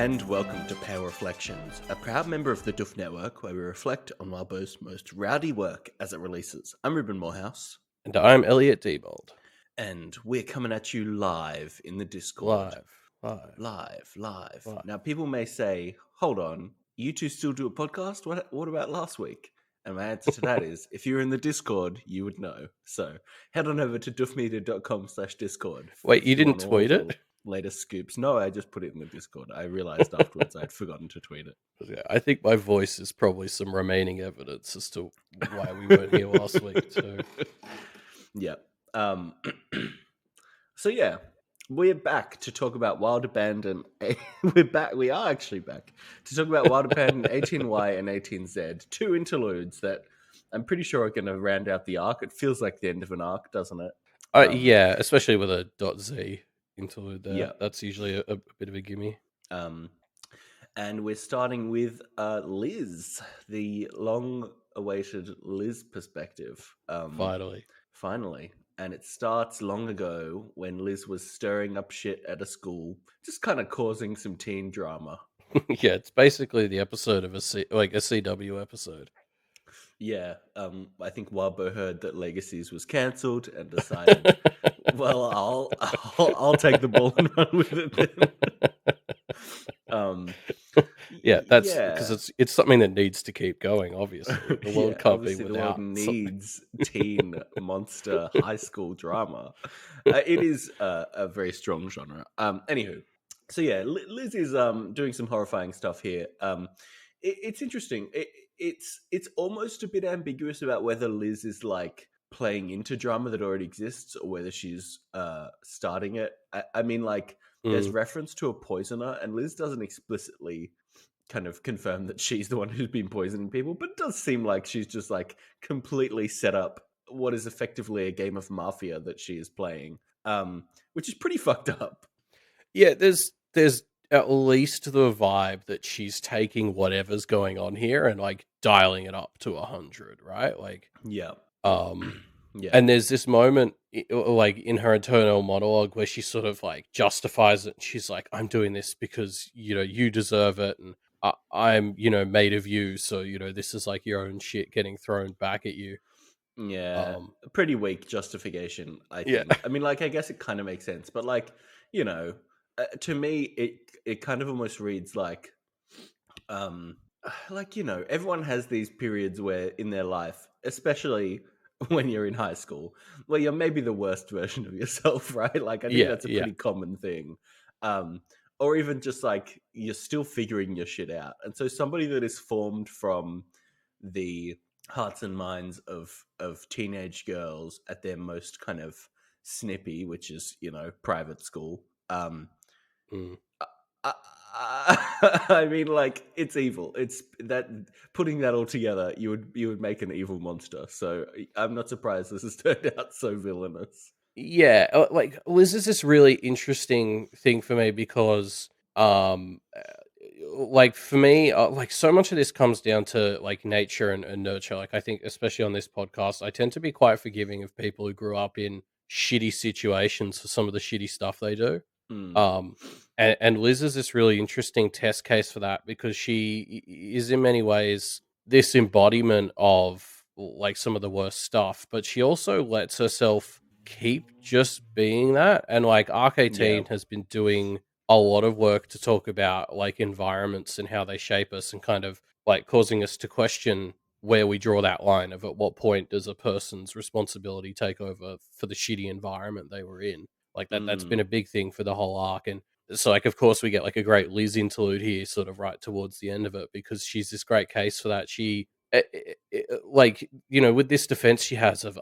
and welcome to Pale Reflections, a proud member of the Duff Network where we reflect on Wildbow's most rowdy work as it releases. I'm Ruben Morehouse. And I'm Elliot Diebold. And we're coming at you live in the Discord. Live. Now, people may say, hold on, you two still do a podcast? What about last week? And my answer to that is, if you're in the Discord, you would know. So head on over to duffmedia.com/Discord. Wait, you didn't tweet it? Latest scoops. No, I just put it in the Discord. I realized afterwards I'd forgotten to tweet it. Yeah, I think my voice is probably some remaining evidence as to why we weren't here last week too. Yeah. So yeah, we're back to talk about Wild Abandon. We are actually back to talk about Wild Abandon 18Y and 18Z, two interludes that I'm pretty sure are going to round out the arc. It feels like the end of an arc, doesn't it? Yeah, especially with a .z interlude there. Yeah. That's usually a bit of a gimme. And we're starting with Liz, the long-awaited Liz perspective. Finally. And it starts long ago when Liz was stirring up shit at a school, just kind of causing some teen drama. Yeah, it's basically the episode of a CW episode. Yeah, I think Wildbow heard that Legacies was cancelled and decided, well, I'll take the ball and run with it then. That's because it's something that needs to keep going. Obviously, the world can't be without. The world needs teen monster high school drama. It is a very strong genre. Anywho, so yeah, Liz is doing some horrifying stuff here. It's interesting. It's almost a bit ambiguous about whether Liz is like playing into drama that already exists or whether she's starting it. I mean, like, there's reference to a poisoner, and Liz doesn't explicitly kind of confirm that she's the one who's been poisoning people, but it does seem like she's just like completely set up what is effectively a game of Mafia that she is playing, which is pretty fucked up. Yeah, there's at least the vibe that she's taking whatever's going on here and like dialing it up to 100, right? Like, yeah. Yeah. And there's this moment like in her internal monologue where she sort of like justifies it. She's like, I'm doing this because, you deserve it. And I'm, made of you. So, this is like your own shit getting thrown back at you. Yeah. A pretty weak justification, I think. Yeah. I mean, like, I guess it kind of makes sense. But like, to me, it kind of almost reads like, everyone has these periods where in their life, especially when you're in high school, where you're maybe the worst version of yourself, right? Like, I think that's a pretty common thing. Or even just like you're still figuring your shit out. And so somebody that is formed from the hearts and minds of teenage girls at their most kind of snippy, which is, private school. I mean, like, it's evil. It's that putting that all together, you would make an evil monster. So I'm not surprised this has turned out so villainous. Yeah, like Liz is this really interesting thing for me because, like for me, like so much of this comes down to like nature and nurture. Like I think, especially on this podcast, I tend to be quite forgiving of people who grew up in shitty situations for some of the shitty stuff they do. And Liz is this really interesting test case for that because she is in many ways this embodiment of like some of the worst stuff, but she also lets herself keep just being that. And like Arc 18 has been doing a lot of work to talk about like environments and how they shape us and kind of like causing us to question where we draw that line of at what point does a person's responsibility take over for the shitty environment they were in. Like that's been a big thing for the whole arc. And so like, of course we get like a great Liz interlude here sort of right towards the end of it because she's this great case for that. She like, with this defense she has of,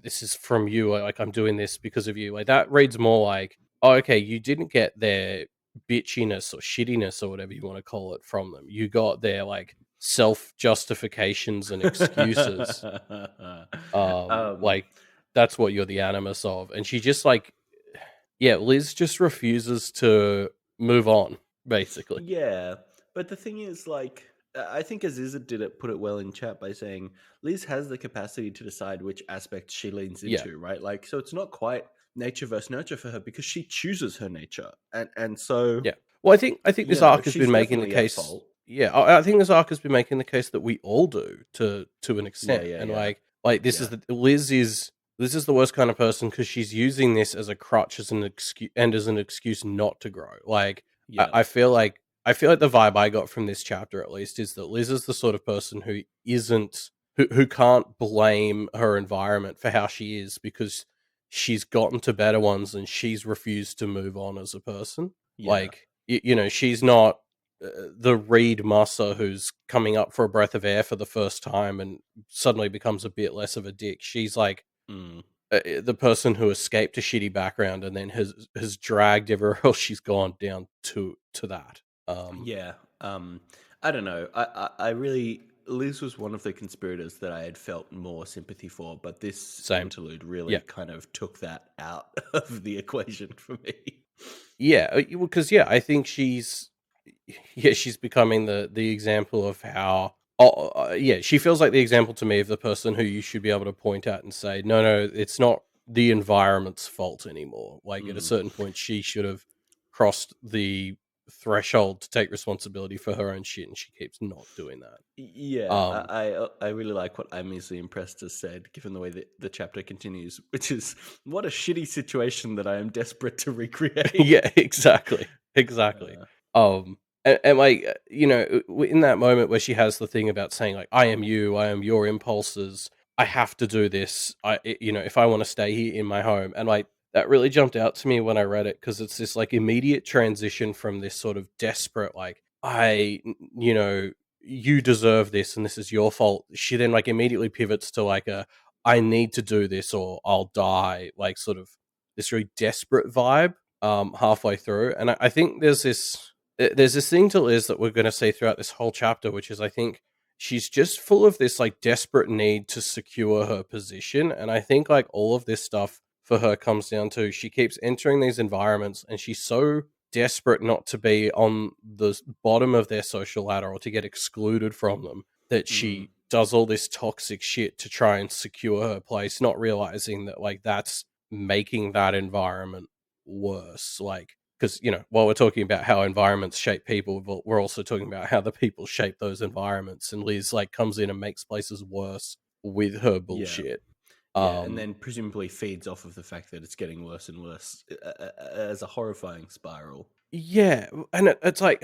this is from you, like I'm doing this because of you. Like that reads more like, oh, okay, you didn't get their bitchiness or shittiness or whatever you want to call it from them. You got their like self-justifications and excuses. Like that's what you're the animus of. And she just like, Liz just refuses to move on, basically. Yeah, but the thing is, like, I think Aziza put it well in chat by saying Liz has the capacity to decide which aspects she leans into, right? Like, so it's not quite nature versus nurture for her because she chooses her nature, and so Well, I think this arc has she's been making the definitely at case. fault. Yeah, I think this arc has been making the case that we all do to an Yeah, extent, yeah, and yeah, this is yeah, the Liz is the worst kind of person because she's using this as a crutch as an excuse and as an excuse not to grow. Like yeah. I feel like the vibe I got from this chapter at least is that Liz is the sort of person who isn't who can't blame her environment for how she is because she's gotten to better ones and she's refused to move on as a person. Yeah. Like she's not the Reed Musser who's coming up for a breath of air for the first time and suddenly becomes a bit less of a dick. She's like Mm. the person who escaped a shitty background and then has dragged everywhere else she's gone down to that. Yeah. I don't know. I really Liz was one of the conspirators that I had felt more sympathy for, but this Same. interlude really Yeah. kind of took that out of the equation for me. Yeah, because I think she's yeah, she's becoming the example of how yeah, she feels like the example to me of the person who you should be able to point at and say, "No, no, it's not the environment's fault anymore." Like at a Mm. certain point she should have crossed the threshold to take responsibility for her own shit and she keeps not doing that. Yeah, Um I really like what I'm easily impressed has said, given the way that the chapter continues, which is what a shitty situation that I am desperate to recreate. yeah, exactly. Exactly. Uh, And like, in that moment where she has the thing about saying like, "I am you, I am your impulses. I have to do this. If I want to stay here in my home." And like that really jumped out to me when I read it because it's this like immediate transition from this sort of desperate like, you deserve this and this is your fault. She then like immediately pivots to like a, "I need to do this or I'll die," like sort of this really desperate vibe halfway through. And I think there's this thing to Liz that we're going to see throughout this whole chapter, which is I think she's just full of this like desperate need to secure her position. And I think like all of this stuff for her comes down to she keeps entering these environments and she's so desperate not to be on the bottom of their social ladder or to get excluded from them that mm, she does all this toxic shit to try and secure her place, not realizing that like that's making that environment worse. Like, because while we're talking about how environments shape people, we're also talking about how the people shape those environments. And Liz like comes in and makes places worse with her yeah, bullshit. yeah, and Um, then presumably feeds off of the fact that it's getting worse and worse as a horrifying spiral. yeah, and it's like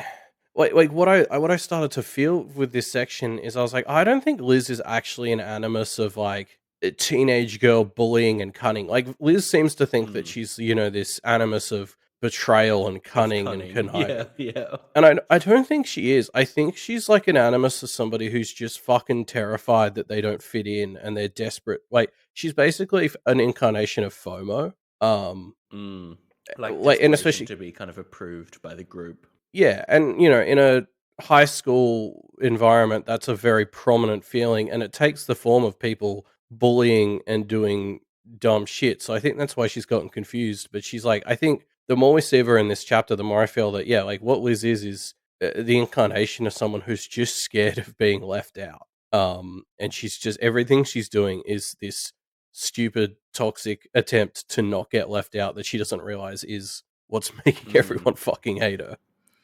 what I started to feel with this section is I was like, I don't think Liz is actually an animus of like a teenage girl bullying and cunning. Like Liz seems to think that Mm, she's this animus of betrayal and of cunning and cunning, yeah, conniving. yeah. And I don't think she is. I think she's like an animus of somebody who's just fucking terrified that they don't fit in and they're desperate. Like she's basically an incarnation of FOMO. Um, Mm. Like like and desperation especially to be kind of approved by the group. yeah, and in a high school environment, that's a very prominent feeling, and it takes the form of people bullying and doing dumb shit. So I think that's why she's gotten confused. But she's like, I think the more we see of her in this chapter, the more I feel that yeah, like what Liz is the incarnation of someone who's just scared of being left out. And she's just everything she's doing is this stupid, toxic attempt to not get left out that she doesn't realize is what's making Mm. everyone fucking hate her.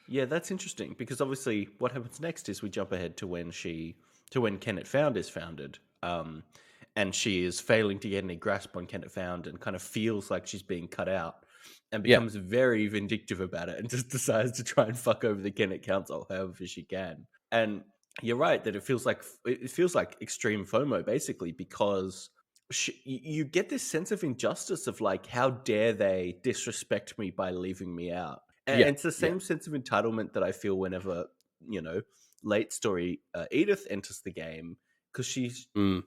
Yeah, that's interesting because obviously what happens next is we jump ahead to when Kenneth Found is founded, and she is failing to get any grasp on Kenneth Found and kind of feels like she's being cut out, and Yeah. becomes very vindictive about it and just decides to try and fuck over the Kenneth Council however she can. And you're right that it feels like extreme FOMO basically because you get this sense of injustice of like how dare they disrespect me by leaving me out, and Yeah. it's the Yeah. same sense of entitlement that I feel whenever, you know, late story Edith enters the game because Mm.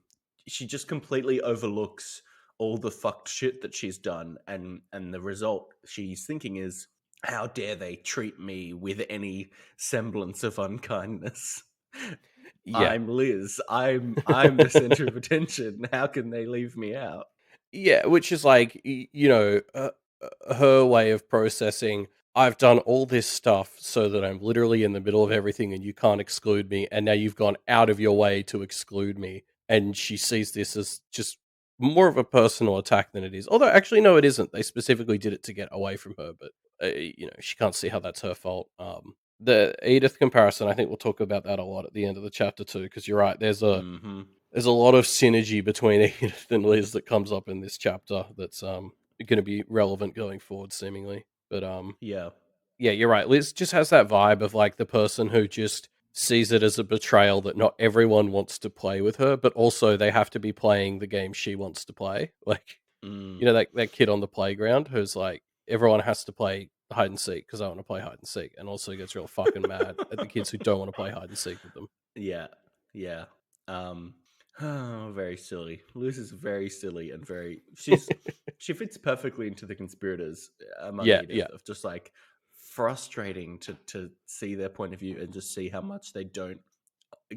she just completely overlooks all the fucked shit that she's done, and the result she's thinking is, how dare they treat me with any semblance of unkindness? Yeah. I'm Liz. I'm the center of attention. How can they leave me out? Yeah, which is like, her way of processing, "I've done all this stuff so that I'm literally in the middle of everything and you can't exclude me, and now you've gone out of your way to exclude me." And she sees this as just more of a personal attack than it is. Although, actually, no, it isn't. They specifically did it to get away from her, but she can't see how that's her fault. The Edith comparison, I think we'll talk about that a lot at the end of the chapter too, because you're right. Hmm. There's a lot of synergy between Edith and Liz that comes up in this chapter that's going to be relevant going forward, seemingly. But Yeah. yeah, you're right. Liz just has that vibe of like the person who just sees it as a betrayal that not everyone wants to play with her, but also they have to be playing the game she wants to play. Like, Mm. that kid on the playground who's like, everyone has to play hide and seek because I want to play hide and seek, and also gets real fucking mad at the kids who don't want to play hide and seek with them. Yeah. Yeah. Um, oh, very silly. Liz is very silly and very. She fits perfectly into the conspirators among Yeah, yeah. Edith of just like frustrating to see their point of view and just see how much they don't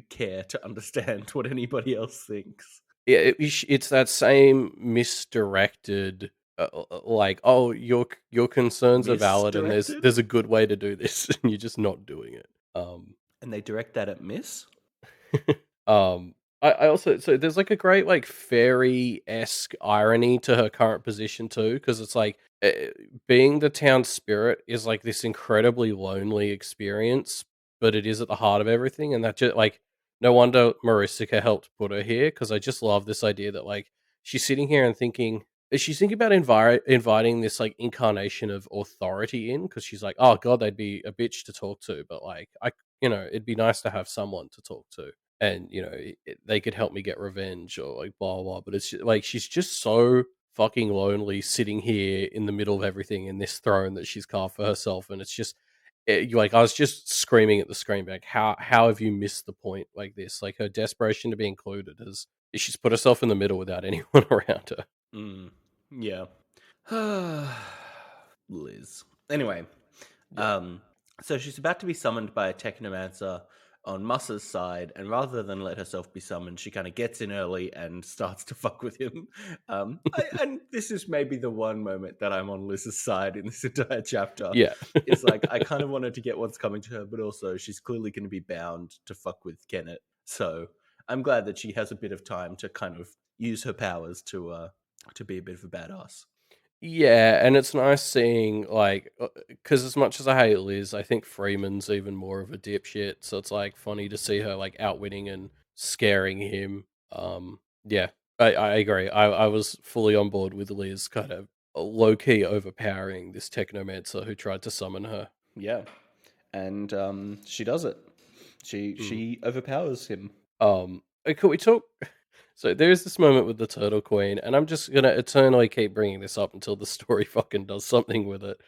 care to understand what anybody else thinks. Yeah, it's that same misdirected, like, "Oh, your concerns are valid, and Misdirected, there's a good way to do this, and you're just not doing it." and they direct that at Miss. Um, I also, so there's like a great like fairy-esque irony to her current position too, because it's like, being the town spirit is like this incredibly lonely experience, but it is at the heart of everything, and that just like, no wonder Marisica helped put her here, because I just love this idea that like she's sitting here and thinking. She's thinking about inviting this like incarnation of authority in, because she's like, oh god, they'd be a bitch to talk to, but like it'd be nice to have someone to talk to, and they could help me get revenge or like blah blah blah. But it's like she's just so fucking lonely sitting here in the middle of everything in this throne that she's carved for herself, and it's just like I was just screaming at the screen back, how have you missed the point like this? Like her desperation to be included has she's put herself in the middle without anyone around her. Mm, yeah. Liz. Anyway, Yeah. um, so she's about to be summoned by a technomancer on Mussa's side, and rather than let herself be summoned, she kind of gets in early and starts to fuck with him. And this is maybe the one moment that I'm on Liz's side in this entire chapter. Yeah. Is like I kind of wanted to get what's coming to her, but also she's clearly going to be bound to fuck with Kenneth. So I'm glad that she has a bit of time to kind of use her powers to be a bit of a badass. Yeah, and it's nice seeing like, because as much as I hate Liz, I think Freeman's even more of a dipshit. So it's like funny to see her like outwitting and scaring him. Yeah, I agree. I was fully on board with Liz, kind of low key overpowering this technomancer who tried to summon her. Yeah, and she does it. Mm. She overpowers him. Could we talk? So there's this moment with the Turtle Queen, and I'm just gonna eternally keep bringing this up until the story fucking does something with it.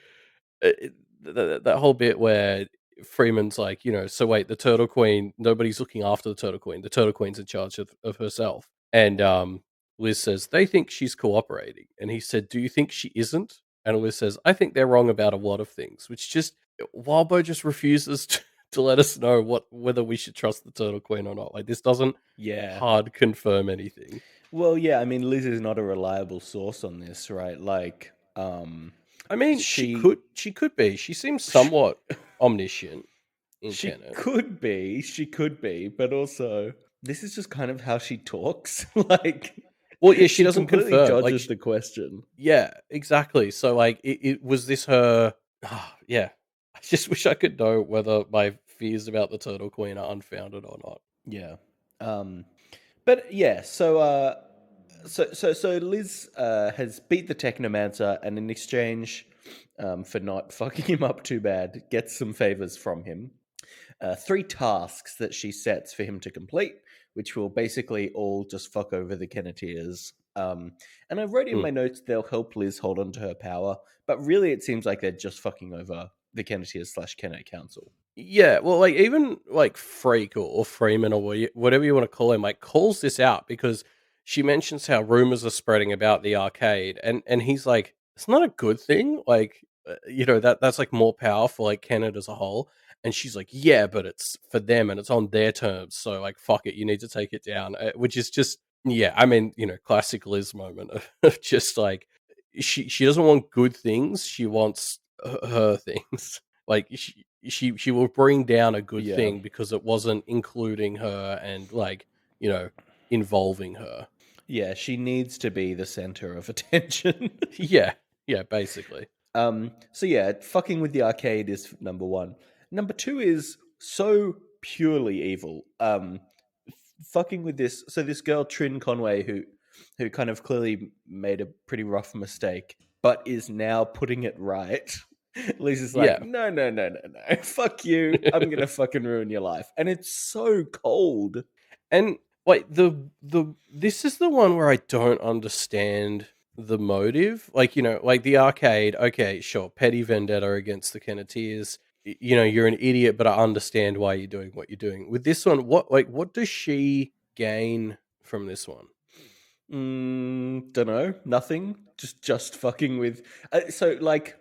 That whole bit where Freeman's like, so wait, the Turtle Queen, nobody's looking after the Turtle Queen. The Turtle Queen's in charge of herself. And Liz says, they think she's cooperating. And he said, do you think she isn't? And Liz says, I think they're wrong about a lot of things, which just, Wildbow just refuses to let us know whether we should trust the Turtle Queen or not. Like, this doesn't Yeah. hard confirm anything. Well, yeah. I mean, Liz is not a reliable source on this, right? Like, I mean, she she could be. She seems sh- somewhat omniscient in she Tenet. could be, but also this is just kind of how she talks. Like, Well, yeah, she she doesn't completely confirm. Like, dodges the question. yeah, exactly. So, like, it was this her? Yeah, I just wish I could know whether my fears about the Turtle Queen are unfounded or not. Yeah. Um, but yeah, so Liz has beat the Technomancer, and in exchange for not fucking him up too bad, gets some favors from him. Three tasks that she sets for him to complete, which will basically all just fuck over the Kenneteers. And I wrote in Hmm. my notes they'll help Liz hold on to her power, but really it seems like they're just fucking over the Kenneteers slash Kennett Council. Yeah, well, like even like Freak or Freeman or whatever you want to call him, like calls this out because she mentions how rumors are spreading about the arcade, and he's like, it's not a good thing. Like, that's like more power for like Canada as a whole, and she's like, yeah, but it's for them and it's on their terms, so like, fuck it, you need to take it down, which is just yeah, I mean, classic Liz moment of just like she doesn't want good things, she wants her things. Like she will bring down a good Yeah. thing because it wasn't including her and like, you know, involving her. Yeah, she needs to be the center of attention. Yeah. Yeah, basically. So yeah, fucking with the arcade is number one. Number two is so purely evil. Fucking with this. So this girl Trin Conway, who kind of clearly made a pretty rough mistake, but is now putting it right. Lisa's Yeah. like, no, no, no, no, no, fuck you. I'm gonna fucking ruin your life, and it's so cold. And like the this is the one where I don't understand the motive. Like, like the arcade, okay, sure, petty vendetta against the Kenneteers. You're an idiot, but I understand why you're doing what you're doing. With this one, what does she gain from this one? Don't know. Nothing. Just fucking with. So like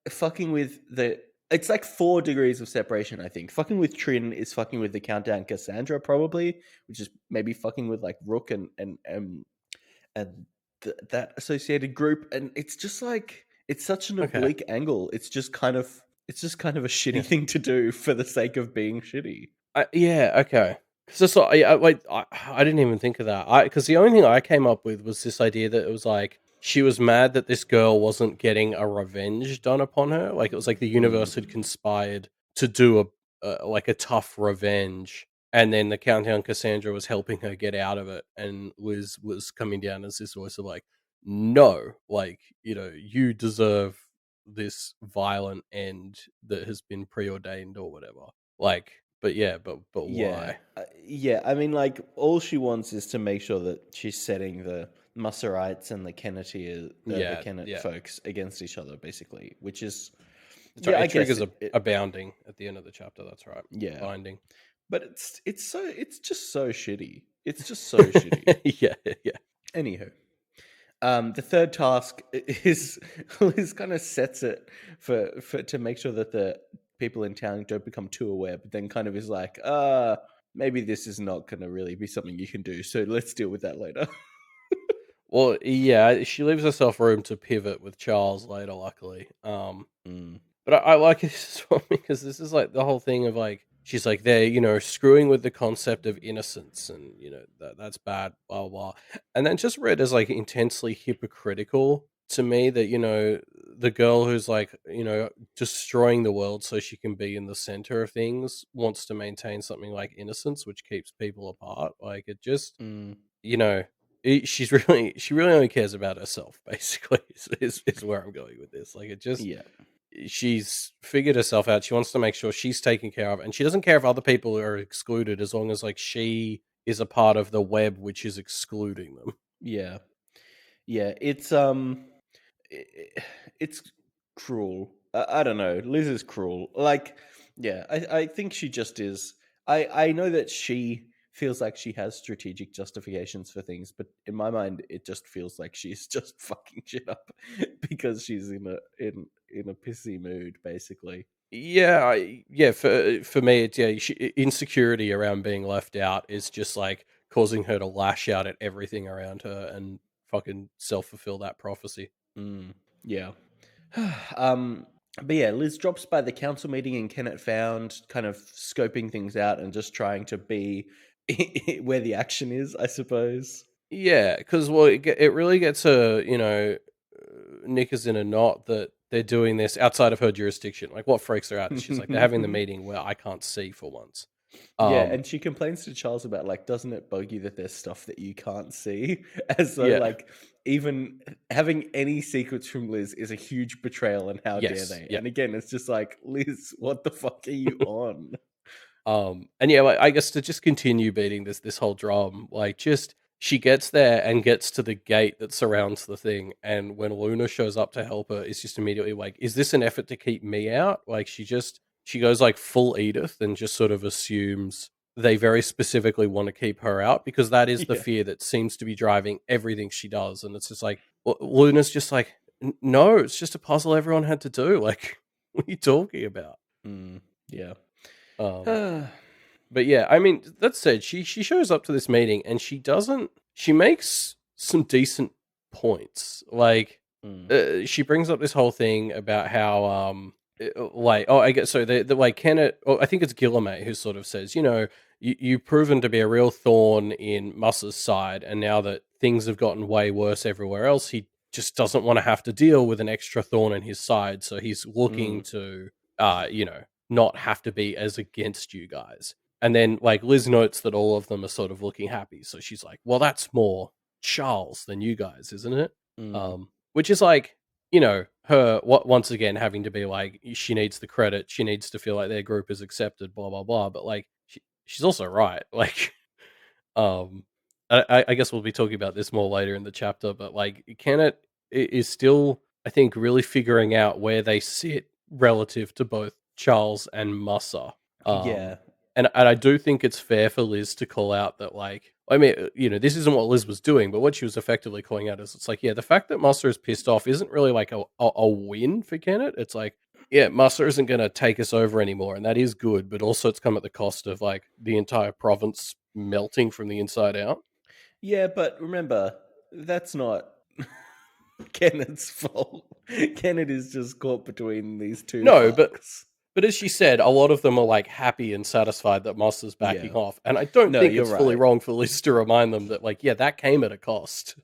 fucking with the. It's like 4 degrees of separation. I think fucking with Trin is fucking with the Countdown Cassandra probably, which is maybe fucking with like Rook and that associated group. And it's just like it's such an Okay. oblique angle. It's just kind of a shitty Yeah. thing to do for the sake of being shitty. Yeah, okay. Because I didn't even think of that. Because the only thing I came up with was this idea that it was like she was mad that this girl wasn't getting a revenge done upon her. Like it was like the universe had Mm, conspired to do a tough revenge, and then the Countdown Cassandra was helping her get out of it, and Liz was coming down as this voice of like, no, like you deserve this violent end that has been preordained or whatever. Like, but yeah, but yeah, why? yeah. I mean, like all she wants is to make sure that she's setting the Musserites and the the Yeah, Kennet yeah. folks against each other, basically. Which is, That's right. yeah, I It guess triggers it, a bounding at the end of the chapter. That's right. yeah. Binding. But it's just so shitty. It's just so shitty. Yeah, yeah. Anywho, the third task is Liz kind of sets it for to make sure that the people in town don't become too aware, but then kind of is like, maybe this is not going to really be something you can do. So let's deal with that later. Well, yeah, she leaves herself room to pivot with Charles later, luckily. Mm, But I like it as well because this is like the whole thing of like she's like they're screwing with the concept of innocence and that's bad, blah blah blah. And then just read as like intensely hypocritical to me that the girl who's like destroying the world so she can be in the center of things wants to maintain something like innocence, which keeps people apart. Like it just mm, you know she really only cares about herself basically is where I'm going with this. Like it just yeah, she's figured herself out. She wants to make sure she's taken care of, and she doesn't care if other people are excluded as long as like she is a part of the web which is excluding them. yeah, yeah. I- it's cruel. I don't know. Liz is cruel. Like, yeah, I think she just is. I know that she feels like she has strategic justifications for things, but in my mind, it just feels like she's just fucking shit up because she's in a pissy mood, basically. Yeah, for me, it's insecurity around being left out is just like causing her to lash out at everything around her and fucking self fulfill that prophecy. Mm, yeah. um, but yeah, Liz drops by the council meeting in Kennet Found, kind of scoping things out and just trying to be where the action is, I suppose. Yeah, because it really gets her, knickers in a knot that they're doing this outside of her jurisdiction. Like, what freaks her out is she's like, they're having the meeting where I can't see for once. Yeah, Um, and she complains to Charles about like, doesn't it bug you that there's stuff that you can't see? As though yeah, like even having any secrets from Liz is a huge betrayal, and how dare yes, they? yeah. And again, it's just like, Liz, what the fuck are you on? And yeah, like, I guess to just continue beating this whole drum, like, just she gets there and gets to the gate that surrounds the thing, and when Luna shows up to help her, it's just immediately like, is this an effort to keep me out? Like, she goes like full Edith and just sort of assumes they very specifically want to keep her out because that is the Yeah. fear that seems to be driving everything she does, and it's just like Luna's just like, No, it's just a puzzle everyone had to do. Like, what are you talking about? Yeah. Um, but yeah, I mean, that said, she shows up to this meeting and she makes some decent points. Like, Mm. she brings up this whole thing about how like, oh, I guess so the like Kenneth, I think it's Guillemette who sort of says, you've proven to be a real thorn in Muss's side, and now that things have gotten way worse everywhere else, just doesn't want to have to deal with an extra thorn in his side, so he's looking Mm. to, not have to be as against you guys. And then, like, Liz notes that all of them are sort of looking happy, so she's like, "Well, that's more Charles than you guys, isn't it?" Mm. Which is like, her once again having to be like, she needs the credit, she needs to feel like their group is accepted, blah blah blah. But like, she's also right. Like, um, I guess we'll be talking about this more later in the chapter, but like, Kenneth is still, I think, really figuring out where they sit relative to both Charles and Mussa. Um, Yeah. and I do think it's fair for Liz to call out that, like, I mean, this isn't what Liz was doing, but what she was effectively calling out is, it's like, yeah, the fact that Mussa is pissed off isn't really like a win for Kenneth. It's like, yeah, Mussa isn't going to take us over anymore, and that is good, but also it's come at the cost of like the entire province melting from the inside out. Yeah, but remember, that's not Kenneth's fault. Kenneth is just caught between these two No, fucks. but as she said, a lot of them are like happy and satisfied that Mussa's backing Yeah. off, and I don't No, think you're it's fully right. wrong for Liz to remind them that, like, yeah, that came at a cost.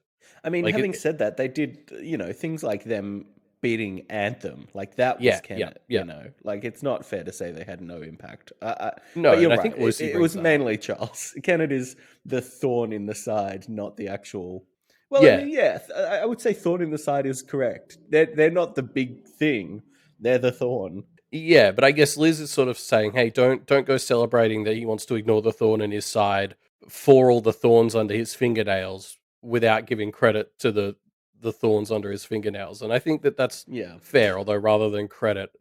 I mean, Like having it, said that, they did, things like them beating Anthem, like that was yeah, yeah, Kenneth, yeah. like it's not fair to say they had no impact. No, But and you're I right. think It, Lucy it brings was that up. mainly Charles. Kenneth is the thorn in the side, not the actual. Well, I Yeah, mean, yeah, I would say thorn in the side is correct. They're not the big thing. They're the thorn. yeah, but I guess Liz is sort of saying, "Hey, don't go celebrating that he wants to ignore the thorn in his side for all the thorns under his fingernails without giving credit to the thorns under his fingernails." And I think that that's Yeah. fair, although rather than credit,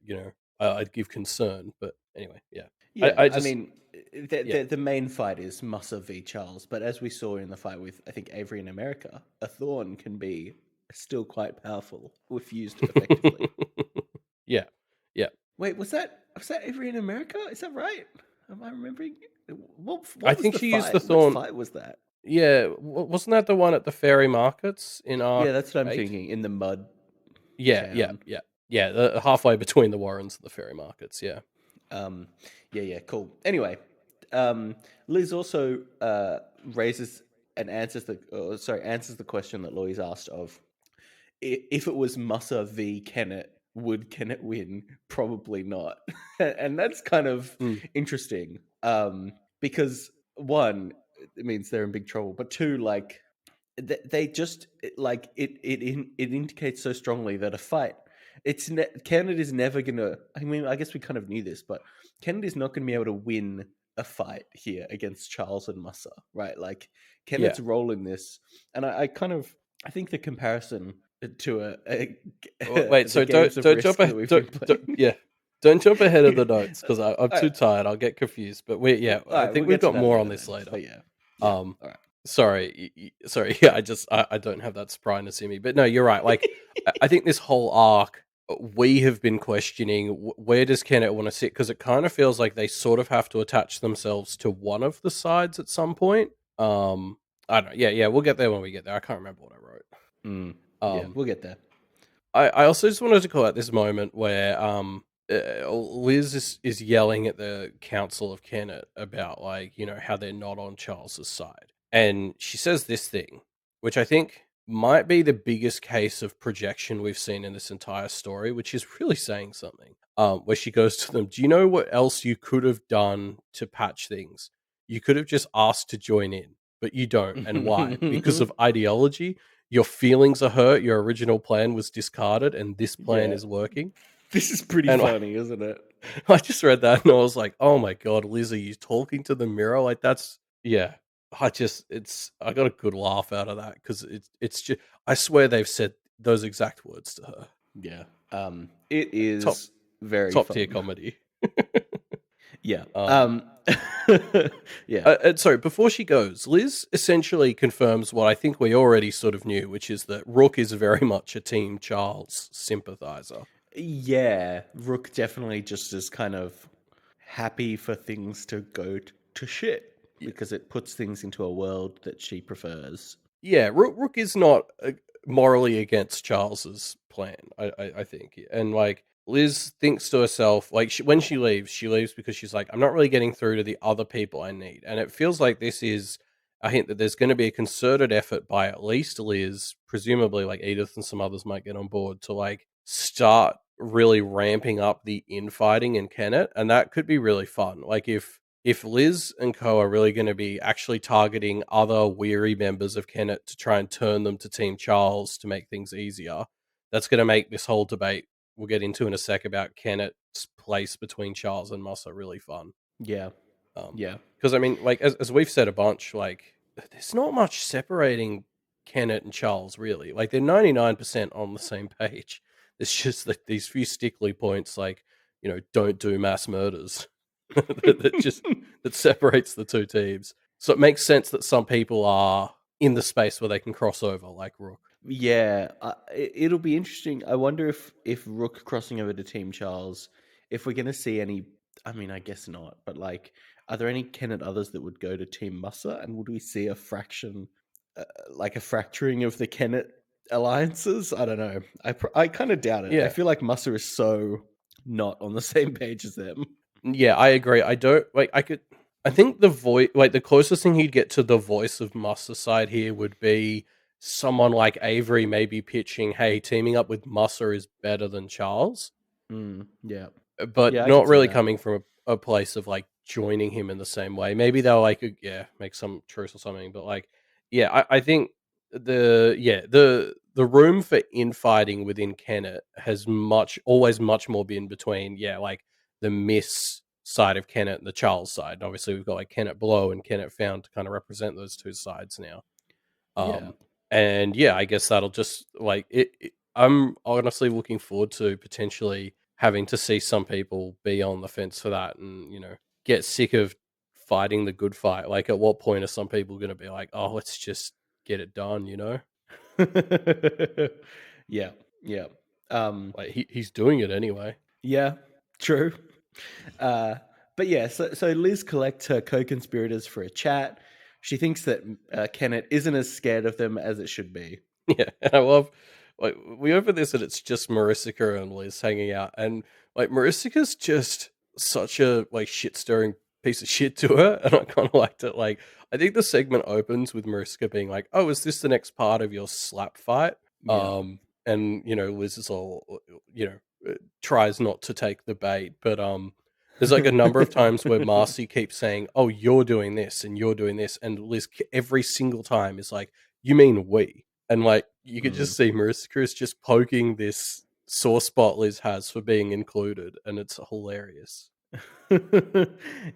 I'd give concern. But anyway, yeah, Yeah, I I just mean, yeah. the main fight is Mussa v Charles, but as we saw in the fight with, I think, Avery in America, a thorn can be still quite powerful if used effectively. Yeah, yeah. Wait, was that Avery in America? Is that right? Am I remembering? I What was think the she used the fight? Which thorn. fight was that? Yeah, wasn't that the one at the fairy markets in Yeah, Arc that's what I'm 8? thinking. In the mud Yeah, yeah, town. yeah, yeah. Halfway between the Warrens and the fairy markets. Yeah. Um, yeah, cool. Anyway, Liz also raises and answers the question that Louise asked of, if it was Mussa v Kennett, would Kennett win? Probably not. And that's kind of Mm, interesting, because one, it means they're in big trouble, but two, like, they just, like, it indicates so strongly that a fight, Canada's never gonna, I mean, I guess we kind of knew this, but Canada's not gonna be able to win a fight here against Charles and Mussa, right? Like, yeah. Kenneth's role in this, and I think the comparison to Wait. the So games of don't jump Risk ahead. that we've been playing. Yeah. Don't jump ahead of the notes because I'm All right, too tired. I'll get confused. But all I right, think we'll we've get to got that more on later this then. later. But yeah, Um, all right. sorry, sorry. Yeah, I don't have that spryness in me. But no, you're right. Like, I think this whole arc, we have been questioning where does Kenneth want to sit, because it kind of feels like they sort of have to attach themselves to one of the sides at some point. I don't know. Yeah. We'll get there when we get there. I can't remember what I wrote. Yeah, Um, we'll get there. I also just wanted to call out this moment where Liz is yelling at the council of Kennet about, like, how they're not on Charles's side. And she says this thing, which I think might be the biggest case of projection we've seen in this entire story, which is really saying something. Where she goes to them, "Do you know what else you could have done to patch things? You could have just asked to join in, but you don't. And why? Because of ideology. Your feelings are hurt. Your original plan was discarded, and this plan Yeah, is working." this is pretty And like, funny, isn't it? I just read that and I was like, "Oh my god, Liz, are you talking to the mirror?" Like, that's, yeah. I got a good laugh out of that because it's just, I swear they've said those exact words to her. Yeah. It Top is very top tier fun. comedy. Yeah. Um, Yeah. sorry, before she goes, Liz essentially confirms what I think we already sort of knew, which is that Rook is very much a Team Charles sympathizer. Yeah. Rook definitely just is kind of happy for things to go to shit Yeah, because it puts things into a world that she prefers. yeah. Rook is not morally against Charles's plan. I think, and like Liz thinks to herself, like, when she leaves because she's like, "I'm not really getting through to the other people I need," and it feels like this is I think that there's going to be a concerted effort by at least Liz, presumably like Edith and some others might get on board to like start really ramping up the infighting in Kennet, and that could be really fun. Like if Liz and Co are really going to be actually targeting other weary members of Kennet to try and turn them to Team Charles to make things easier, that's going to make this whole debate we'll get into in a sec about Kennet's place between Charles and Musser really fun. Yeah. Um, Yeah. because I mean, like as we've said a bunch, like there's not much separating Kennet and Charles really. Like they're 99% on the same page. It's just that these few stickly points, like don't do mass murders, that just that separates the two teams. So it makes sense that some people are in the space where they can cross over, like Rook. Yeah, it'll be interesting. I wonder if Rook crossing over to Team Charles, if we're going to see any. I mean, I guess not. But like, are there any Kennet others that would go to Team Musser? And would we see a fraction, like a fracturing of the Kennet alliances? I don't know. I kind of doubt it. I Yeah, feel like Musser is so not on the same page as them. yeah, I agree. I don't like. I think the voice, like the closest thing he'd get to the voice of Musser side here would be someone like Avery, maybe pitching, "Hey, teaming up with Musser is better than Charles," Yeah, but yeah, I not could see really that. coming from a place of like joining him in the same way. Maybe they'll like, yeah, make some truce or something. But like, yeah, I think the room for infighting within Kennet has always much more been between like the Miss side of Kennet and the Charles side. And obviously, we've got like Kennet Blow and Kennet Found to kind of represent those two sides now. Yeah. And yeah, I guess that'll just like I'm honestly looking forward to potentially having to see some people be on the fence for that and, get sick of fighting the good fight. Like, at what point are some people going to be like, oh, let's just get it done? Yeah, yeah. Um, Like, he's doing it anyway. yeah, true. Uh, but yeah, so Liz collects her co-conspirators for a chat. She thinks that Kennet isn't as scared of them as it should be. Yeah, and I love like we open this and it's just Marissa and Liz hanging out, and like Marissa's just such a like shit stirring piece of shit to her, and I kind of liked it. Like I think the segment opens with Marissa being like, "Oh, is this the next part of your slap fight?" Yeah. And Liz is all tries not to take the bait, but there's like a number of times where Marcy keeps saying, "Oh, you're doing this and you're doing this," and Liz every single time is like, "You mean we?" And like you could Mm. just see Mariska is just poking this sore spot Liz has for being included, and it's hilarious.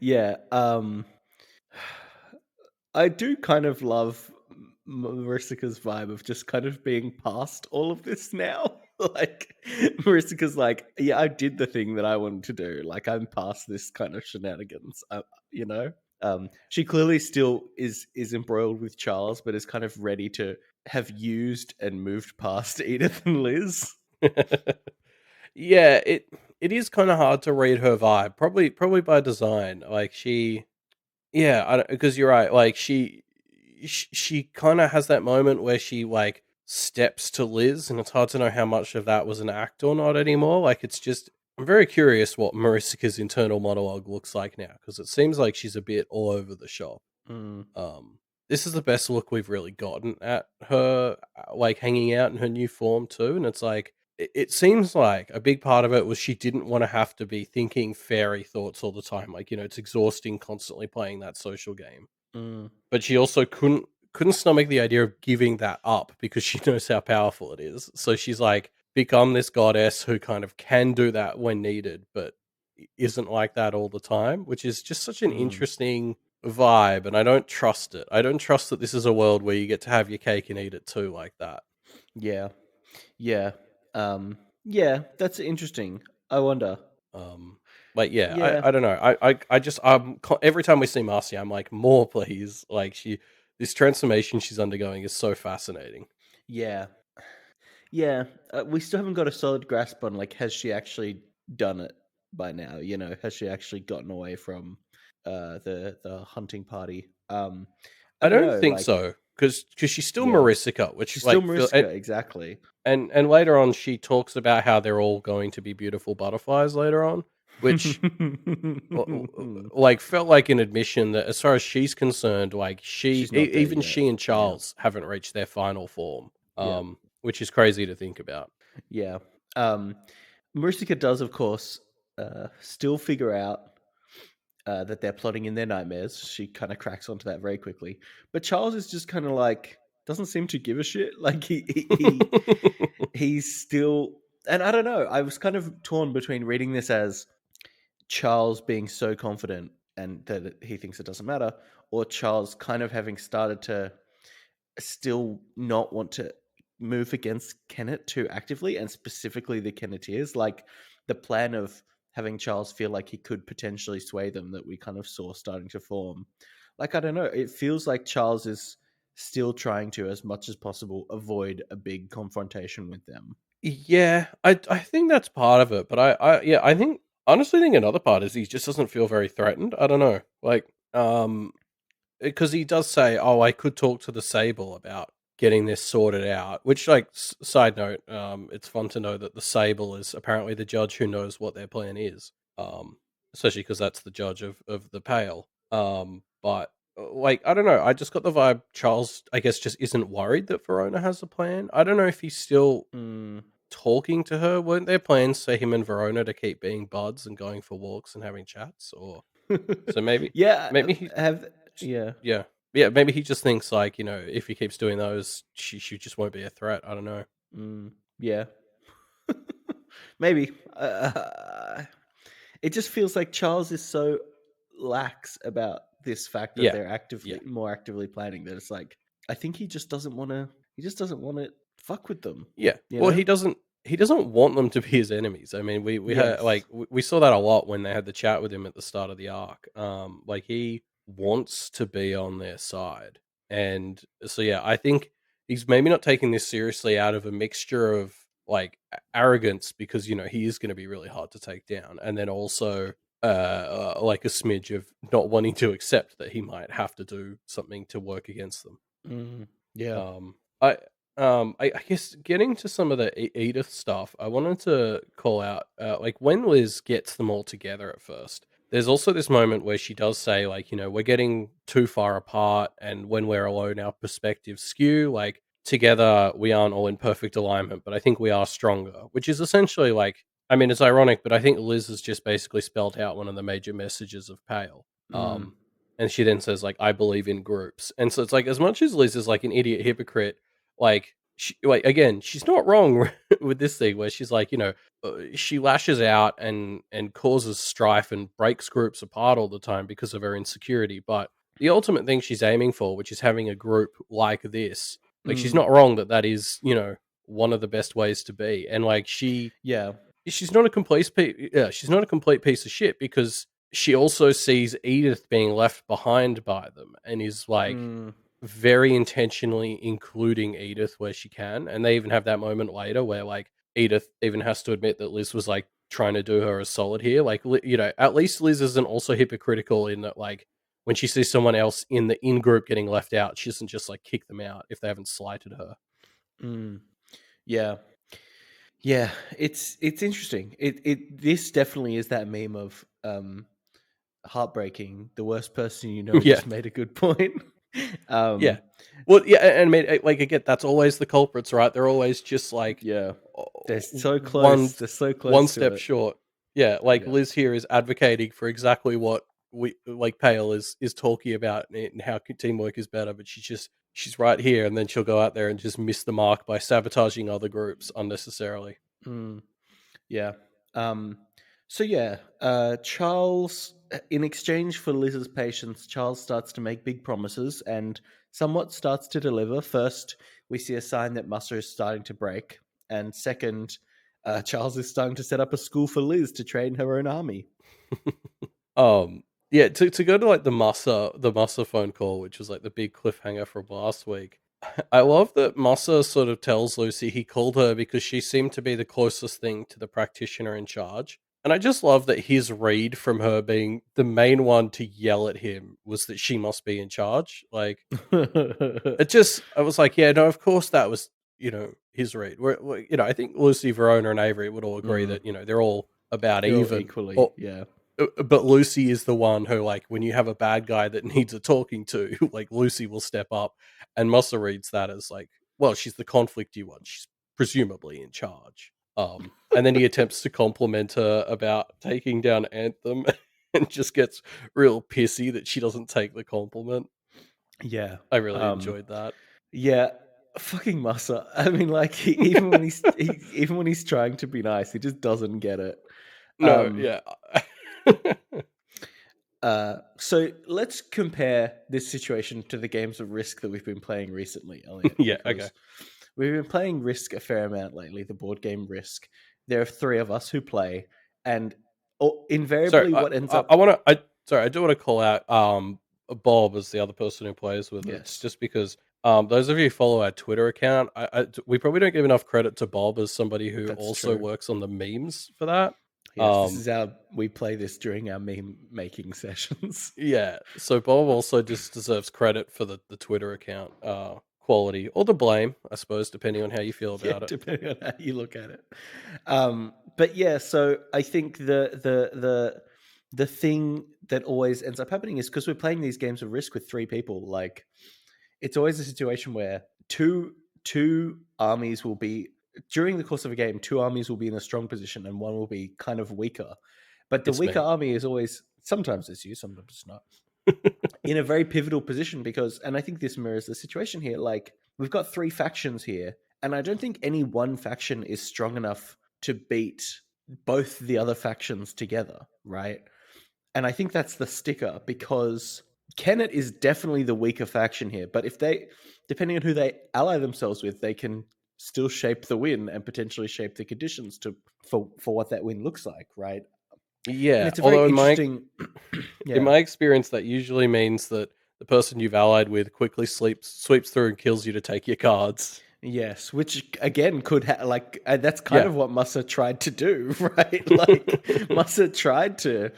Yeah. I do kind of love Marisica's vibe of just kind of being past all of this now. Like Marisica's like, yeah, I did the thing that I wanted to do. Like I'm past this kind of shenanigans. You know. She clearly still is embroiled with Charles, but is kind of ready to have used and moved past Edith and Liz. Yeah, it is kind of hard to read her vibe. Probably by design. Like yeah, because you're right. Like she kind of has that moment where she like steps to Liz, and it's hard to know how much of that was an act or not anymore. Like it's just I'm very curious what Mariska's internal monologue looks like now because it seems like she's a bit all over the shop. Mm, Um, this is the best look we've really gotten at her, like hanging out in her new form too. And it's like it seems like a big part of it was she didn't want to have to be thinking fairy thoughts all the time. Like it's exhausting constantly playing that social game. mm, But she also couldn't stomach the idea of giving that up because she knows how powerful it is. So she's like become this goddess who kind of can do that when needed, but isn't like that all the time, which is just such an mm. interesting vibe. And I don't trust it. I don't trust that this is a world where you get to have your cake and eat it too, like that. Yeah. Yeah. Yeah, that's interesting. I wonder. Um, but yeah, Yeah. I don't know. I just every time we see Marcy, I'm like, more please. Like this transformation she's undergoing is so fascinating. Yeah. Yeah. We still haven't got a solid grasp on like has she actually done it by now, has she actually gotten away from the hunting party? I I don't don't know, think like so because she's still yeah. Marisica, which She's still like feel Mariska, exactly. and later on she talks about how they're all going to be beautiful butterflies later on. which like felt like an admission that as far as she's concerned, like She's not there even yet. she and Yeah. Charles haven't reached their final form, Yeah. which is crazy to think about. Yeah. Um, Marusika does, of course, still figure out that they're plotting in their nightmares. She kind of cracks onto that very quickly. But Charles is just kind of like doesn't seem to give a shit. Like he's still, and I don't know. I was kind of torn between reading this as Charles being so confident and that he thinks it doesn't matter, or Charles kind of having started to still not want to move against Kennett too actively, and specifically the Kennetiers. Like the plan of having Charles feel like he could potentially sway them that we kind of saw starting to form. Like, I don't know. It feels like Charles is still trying to, as much as possible, avoid a big confrontation with them. Yeah, I think that's part of it, but I think honestly think another part is he just doesn't feel very threatened. I don't know, like because he does say, "Oh, I could talk to the Sable about getting this sorted out." Which, like, side note, it's fun to know that the Sable is apparently the judge who knows what their plan is. Especially because that's the judge of the Pale. But like, I don't know. I just got the vibe Charles, I guess, just isn't worried that Verona has a plan. I don't know if he's still Mm. talking to her. Weren't there plans for him and Verona to keep being buds and going for walks and having chats? Or so Yeah, maybe he have just yeah. yeah. Yeah, maybe he just thinks like, if he keeps doing those, she just won't be a threat. I don't know. Yeah. Maybe. It just feels like Charles is so lax about this fact that Yeah. they're Yeah. more actively planning that it's like I think he just doesn't want to fuck with them, Yeah. you Well, know? he doesn't want them to be his enemies. I mean, we had Yes. like we saw that a lot when they had the chat with him at the start of the arc. Like he wants to be on their side. And so yeah, I think he's maybe not taking this seriously out of a mixture of like arrogance because he is going to be really hard to take down, and then also like a smidge of not wanting to accept that he might have to do something to work against them. Yeah. Um, I I guess getting to some of the Edith stuff, I wanted to call out like when Liz gets them all together at first. There's also this moment where she does say like, we're getting too far apart, and when we're alone, our perspectives skew. Like together, we aren't all in perfect alignment, but I think we are stronger. Which is essentially like, I mean, it's ironic, but I think Liz has just basically spelled out one of the major messages of Pale. Mm. And she then says, like, I believe in groups. And so it's like, as much as Liz is like an idiot hypocrite, like again, she's not wrong with this thing where she's like, she lashes out and causes strife and breaks groups apart all the time because of her insecurity. But the ultimate thing she's aiming for, which is having a group like this, like she's Mm. not wrong that is one of the best ways to be. And like Yeah. she's not a yeah, she's not a complete piece of shit because she also sees Edith being left behind by them and is like Mm. very intentionally including Edith where she can. And they even have that moment later where like Edith even has to admit that Liz was like trying to do her a solid here. Like, at least Liz isn't also hypocritical in that like when she sees someone else in the in group getting left out, she doesn't just like kick them out if they haven't slighted her. Mm. Yeah. Yeah, it's interesting. It this definitely is that meme of heartbreaking. The worst person you know Yeah. just made a good point. Yeah. um, Well, yeah, and I mean, like again, that's always the culprits, right? They're always just like yeah, they're so close. one They're so one close to step it. short. Yeah, like Yeah. Liz here is advocating for exactly what we like Pale is talking about and how teamwork is better, but she's right here, and then she'll go out there and just miss the mark by sabotaging other groups unnecessarily. Mm, yeah. Um, so yeah, Charles, in exchange for Liz's patience, Charles starts to make big promises and somewhat starts to deliver. First, we see a sign that Musser is starting to break, and second, Charles is starting to set up a school for Liz to train her own army. Yeah, to go to like the Musser phone call, which was like the big cliffhanger from last week. I love that Musser sort of tells Lucy he called her because she seemed to be the closest thing to the practitioner in charge. And I just love that his read from her being the main one to yell at him was that she must be in charge. Like I was like, yeah, no, of course that was, his read. I think Lucy, Verona, and Avery would all agree Mm, that, they're all about They're all even. equally, Or yeah. but Lucy is the one who, like, when you have a bad guy that needs a talking to, like, Lucy will step up, and Musa reads that as like, well, she's the conflicty one. She's presumably in charge. And then he attempts to compliment her about taking down Anthem, and just gets real pissy that she doesn't take the compliment. Yeah. I really Um, enjoyed that. yeah. Fucking Massa. I mean, like, even when he's trying to be nice, he just doesn't get it. No, Um, yeah. so let's compare this situation to the games of Risk that we've been playing recently, Elliot, Yeah, okay. because we've been playing Risk a fair amount lately, the board game Risk. There are three of us who play, and Sorry, invariably what ends I up. wanna sorry, I do wanna call out, Bob as the other person who plays with us, Yes, just because, those of you who follow our Twitter account, we probably don't give enough credit to Bob as somebody who that's also true. works on the memes for that. Yes, this Um, is our. We play this during our meme making sessions. yeah, so Bob also just deserves credit for the Twitter account, quality, or the blame, I suppose, depending on how you feel Yeah, about it. depending on how you look at it. But yeah, so I think the thing that always ends up happening is because we're playing these games of Risk with three people. Like, it's always a situation where two armies will be during the course of a game. Two armies will be in a strong position, and one will be kind of weaker. But the It's weaker me. army is always sometimes it's you, sometimes it's not in a very pivotal position because, and I think this mirrors the situation here. Like, we've got three factions here, and I don't think any one faction is strong enough to beat both the other factions together, right? And I think that's the sticker because Kennet is definitely the weaker faction here. But if they, depending on who they ally themselves with, they can still shape the win and potentially shape the conditions to for what that win looks like, right? And Yeah, it's a very although interesting, in yeah. my experience, that usually means that the person you've allied with quickly sweeps through and kills you to take your cards. Yes, which again could like that's kind Yeah. of what Musa tried to do, right? Like Musa tried to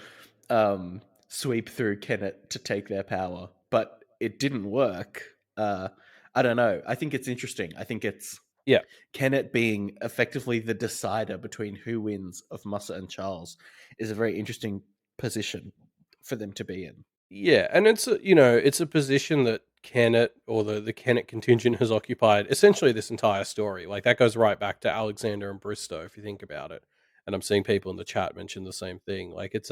sweep through Kennet to take their power, but it didn't work. I don't know. I think it's interesting. I think it's Yeah. Kennet being effectively the decider between who wins of Musa and Charles is a very interesting position for them to be in. Yeah, and it's it's a position that Kennet, or the Kennet contingent, has occupied essentially this entire story. Like, that goes right back to Alexander and Bristow, if you think about it. And I'm seeing people in the chat mention the same thing. Like, it's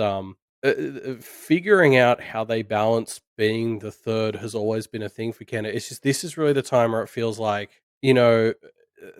figuring out how they balance being the third has always been a thing for Kennet. It's just, this is really the time where it feels like,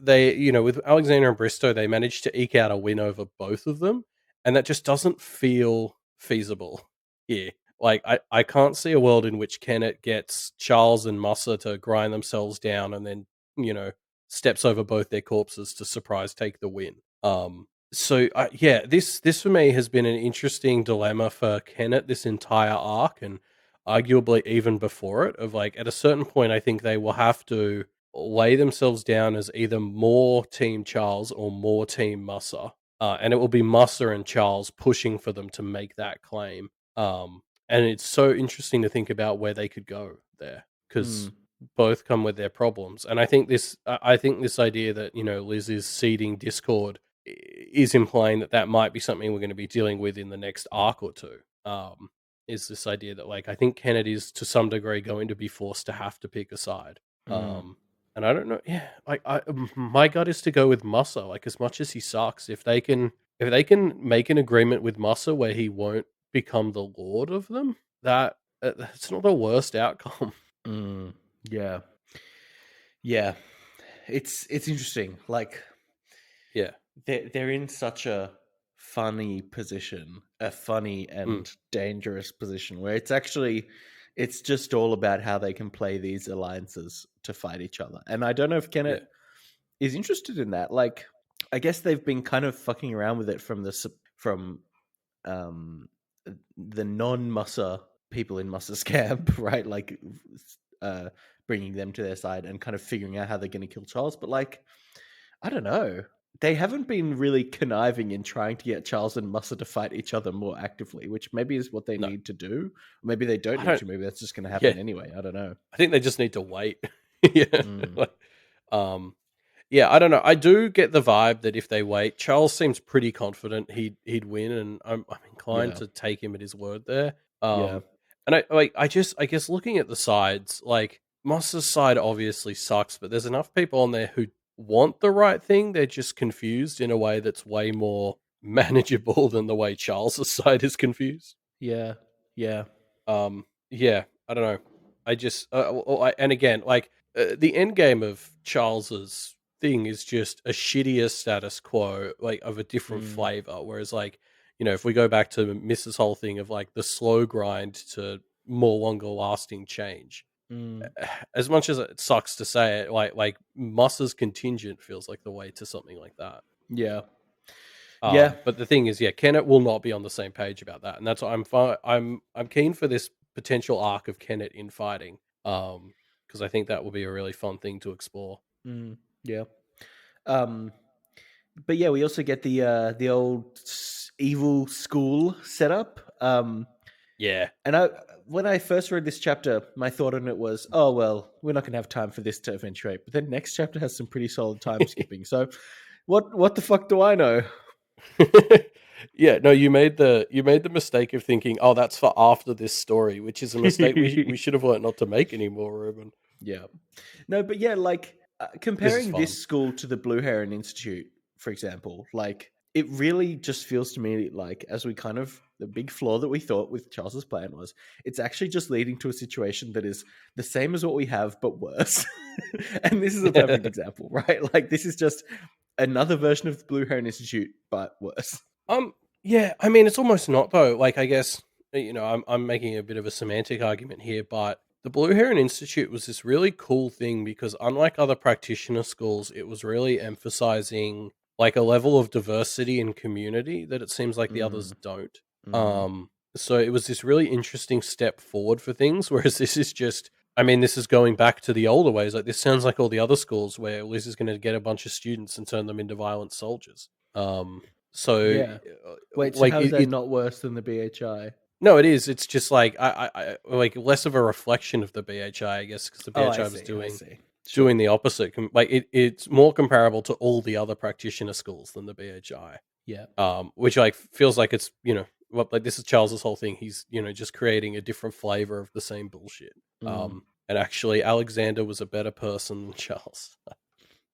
they, with Alexander and Bristow, they managed to eke out a win over both of them, and that just doesn't feel feasible here. Like, I can't see a world in which Kennet gets Charles and Musa to grind themselves down and then, you know, steps over both their corpses to surprise take the win. Yeah, this for me has been an interesting dilemma for Kennet this entire arc, and arguably even before it. Of, like, at a certain point, I think they will have to lay themselves down as either more Team Charles or more Team Musa, and it will be Musa and Charles pushing for them to make that claim. And it's so interesting to think about where they could go there, Mm, because both come with their problems. And I think this idea that, Liz is seeding discord is implying that that might be something we're going to be dealing with in the next arc or two. Is this idea that, like, I think Kennedy is to some degree going to be forced to have to pick a side. mm, And I don't know. Yeah, like, my gut is to go with Musa. Like, as much as he sucks, if they can make an agreement with Musa where he won't become the lord of them, that's not the worst outcome. mm, yeah, yeah. It's interesting. Like, Yeah. they're in such a funny position, a funny Mm. and dangerous position where it's just all about how they can play these alliances to fight each other. And I don't know if Yeah. Kenneth is interested in that. Like, I guess they've been kind of fucking around with it from um the non-Musa people in Musa's camp, right? Like, uh bringing them to their side and kind of figuring out how they're going to kill Charles. But, like, I don't know. They haven't been really conniving in trying to get Charles and Musa to fight each other more actively, which maybe is what they No. need to do. Maybe they don't I need don't to. Maybe that's just going to Yeah. happen anyway. I don't know. I think they just need to wait. Yeah. Mm, Like, um Yeah, I don't know. I do get the vibe that if they wait, Charles seems pretty confident he'd win, and I'm inclined Yeah, to take him at his word there. yeah, And I guess looking at the sides, like Moss's side obviously sucks, but there's enough people on there who want the right thing. They're just confused in a way that's way more manageable than the way Charles's side is confused. yeah, yeah. Yeah, I don't know. I just, and again, like the end game of Charles's thing is just a shittier status quo, like of a different Mm, flavor. Whereas, like, if we go back to Mrs. whole thing of like the slow grind to more longer lasting change, mm, as much as it sucks to say it, like Moss's contingent feels like the way to something like that. yeah, yeah. But the thing is, yeah, Kenneth will not be on the same page about that, and that's why I'm keen for this potential arc of Kenneth in fighting, because I think that will be a really fun thing to explore. Mm, yeah. Um, but yeah, we also get the old evil school setup. Yeah, And when I first read this chapter, my thought on it was, oh well, we're not going to have time for this to eventuate. But then next chapter has some pretty solid time skipping. So, what the fuck do I know? yeah. No, you made the mistake of thinking, oh, that's for after this story, which is a mistake we should have learned not to make anymore, Ruben. Yeah. No, but yeah, like This is comparing fun. this school to the Blue Heron Institute, for example, like it really just feels to me like as we kind of the big flaw that we thought with Charles's plan was it's actually just leading to a situation that is the same as what we have but worse. And this is a perfect example, right? Like this is just another version of the Blue Heron Institute but worse. Um, yeah, I mean, it's almost not though. Like, I guess I'm making a bit of a semantic argument here, but the Blue Heron Institute was this really cool thing because unlike other practitioner schools, it was really emphasizing like a level of diversity and community that it seems like the Mm, others don't. mm, So it was this really interesting step forward for things, whereas this is just. I mean, this is going back to the older ways. Like this sounds like all the other schools where Liz is going to get a bunch of students and turn them into violent soldiers. So, yeah. Wait, so like how is that it not worse than the BHI? no, it is. It's just like like less of a reflection of the BHI, I guess, because the Oh, I BHI was see. I doing see. Sure. doing the opposite. Like it's more comparable to all the other practitioner schools than the BHI. Yeah. Which like feels like it's like this is Charles's whole thing. He's just creating a different flavor of the same bullshit. Mm, And actually, Alexander was a better person than Charles.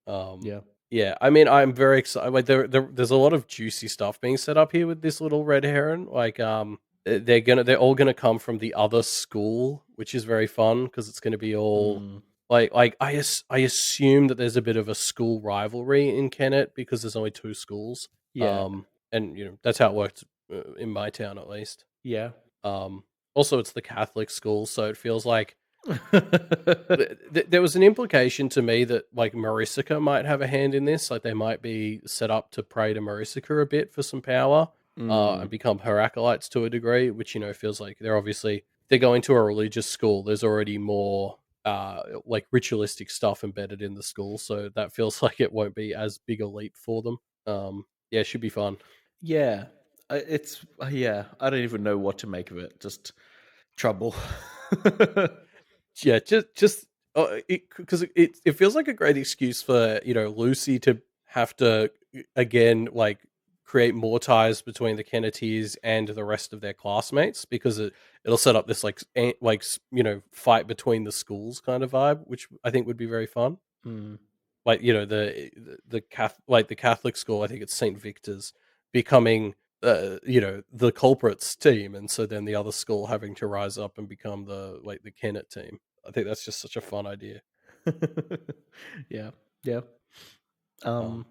yeah. Yeah, I mean, I'm very excited. Like, there's a lot of juicy stuff being set up here with this little red heron. Like, they're all gonna come from the other school, which is very fun because it's gonna be all Mm, like I assume that there's a bit of a school rivalry in Kennet because there's only two schools. yeah. And that's how it worked in my town at least. Yeah. Um, Also, it's the Catholic school, so it feels like there was an implication to me that like Marisica might have a hand in this. Like they might be set up to prey to Marisica a bit for some power, mm, and become her acolytes to a degree. Which feels like they're going to a religious school. There's already more like ritualistic stuff embedded in the school, so that feels like it won't be as big a leap for them. Yeah, it should be fun. yeah. It's yeah. I don't even know what to make of it. Just trouble. Yeah, just because it feels like a great excuse for Lucy to have to again like create more ties between the Kenneteers and the rest of their classmates because it'll set up this like fight between the schools kind of vibe, which I think would be very fun. Mm, Like the Catholic school, I think it's Saint Victor's becoming the culprits team, and so then the other school having to rise up and become the Kennet team. I think that's just such a fun idea. yeah. Yeah. Um. Um,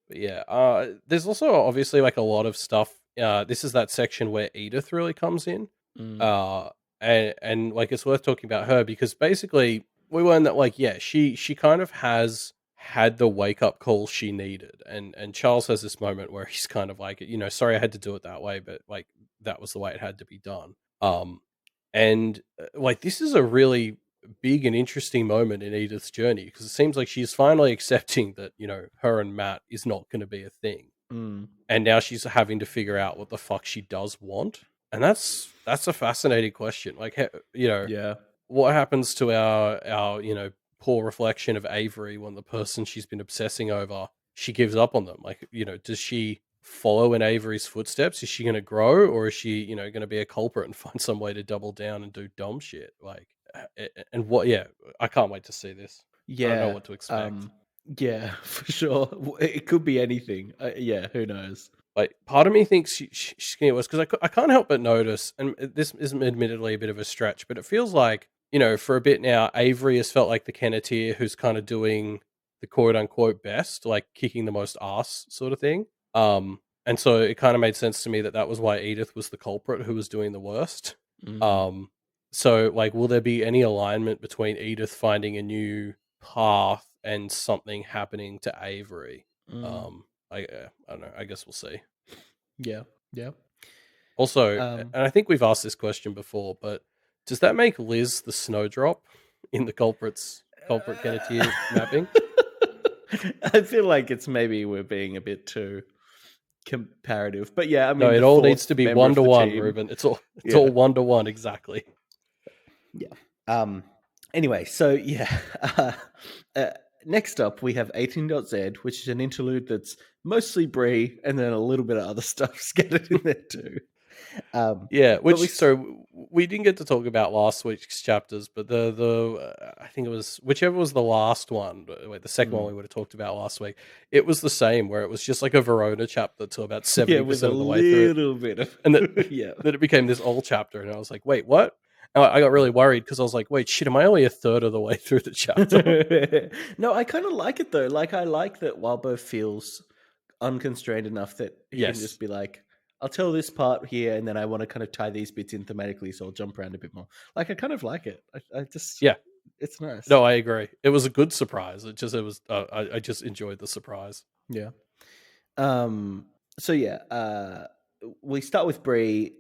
but yeah, there's also obviously like a lot of stuff. This is that section where Edith really comes in. Mm, Uh, and like it's worth talking about her because basically we learned that like yeah, she kind of has had the wake up call she needed, and Charles has this moment where he's kind of like sorry I had to do it that way, but like that was the way it had to be done. And like this is a really big and interesting moment in Edith's journey because it seems like she's finally accepting that her and Matt is not going to be a thing, mm, and now she's having to figure out what the fuck she does want, and that's a fascinating question. Like, yeah. what happens to our poor reflection of Avery when the person she's been obsessing over, she gives up on them. Like, does she follow in Avery's footsteps? Is she going to grow, or is she, going to be a culprit and find some way to double down and do dumb shit? Like, and what? Yeah, I can't wait to see this. I don't know Yeah. what to expect. Yeah, for sure. It could be anything. Yeah, who knows? Like, part of me thinks she's going to get worse because I can't help but notice, and this is admittedly a bit of a stretch, but it feels like, for a bit now, Avery has felt like the Kenneteer who's kind of doing the quote unquote best, like kicking the most ass sort of thing. And so it kind of made sense to me that was why Edith was the culprit who was doing the worst. Mm, Um, so like, will there be any alignment between Edith finding a new path and something happening to Avery? mm, Um, I don't know. I guess we'll see. yeah, yeah. Also, Um, and I think we've asked this question before, but does that make Liz the snowdrop in the culprit Kenneteer mapping? I feel like we're being a bit too comparative, but yeah, I No, mean the it all needs fourth to be member one of to the one, team. Ruben. It's Yeah, all 1-to-1 exactly. yeah. Anyway, so yeah. Uh, Next up, we have 18.Z, which is an interlude that's mostly Brie and then a little bit of other stuff scattered in there too. Yeah, But we, which so we didn't get to talk about last week's chapters, but the I think it was whichever was the last one, wait, the second one we would have talked about last week. It was the same where it was just like a Verona chapter to about yeah, with 70% a of the way through, little bit of and that yeah. that it became this whole chapter, and I was like, wait, what? And I got really worried because I was like, wait, shit, am I only a third of the way through the chapter? No, I kind of like it though. Like, I like that Walbo feels unconstrained enough that he can just Yes. be like, I'll tell this part here, and then I want to kind of tie these bits in thematically, so I'll jump around a bit more. Like, I kind of like it. I just, Yeah. it's nice. No, I agree. It was a good surprise. It was. I just enjoyed the surprise. Yeah. Um. So yeah. We start with Brie,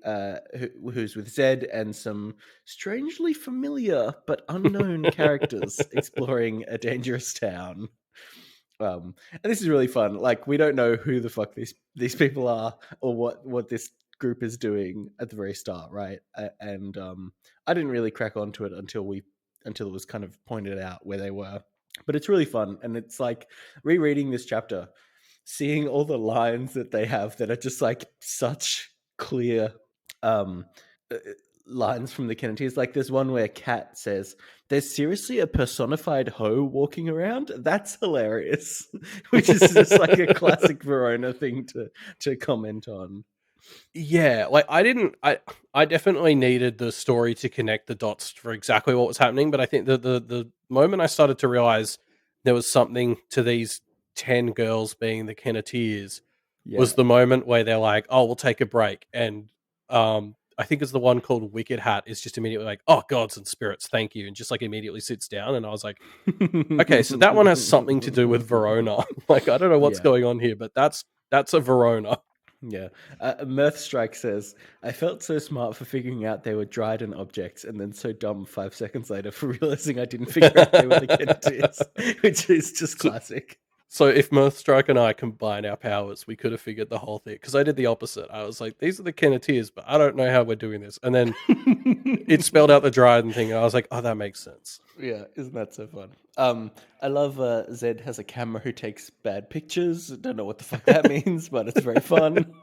who's with Zed and some strangely familiar but unknown characters exploring a dangerous town. And this is really fun. Like, we don't know who the fuck these people are or what this group is doing at the very start, right? And I didn't really crack onto it until it was kind of pointed out where they were. But it's really fun, and it's like rereading this chapter, seeing all the lines that they have that are just like such clear um uh, lines from the Kennedys. Like, there's one where Kat says, "There's seriously a personified hoe walking around." That's hilarious. Which is just like a classic Verona thing to comment on. Yeah, like I definitely needed the story to connect the dots for exactly what was happening, but I think the moment I started to realize there was something to these 10 girls being the Kenneteers was Yeah. the moment where they're like, "Oh, we'll take a break." And I think it's the one called Wicked Hat is just immediately like, "Oh, gods and spirits, thank you." And just like immediately sits down, and I was like, "Okay, so that one has something to do with Verona." Like, I don't know what's Yeah. going on here, but that's a Verona. Yeah. Mirth Strike says, "I felt so smart for figuring out they were Dryden objects, and then so dumb 5 seconds later for realizing I didn't figure out they were the Kenneteers," which is just So, classic. so if Mirthstrike and I combine our powers, we could have figured the whole thing. Because I did the opposite. I was like, these are the Kenneteers, but I don't know how we're doing this. And then it spelled out the Dryden thing, and I was like, oh, that makes sense. Yeah, isn't that so fun? I love Zed has a camera who takes bad pictures. Don't know what the fuck that means, but it's very fun.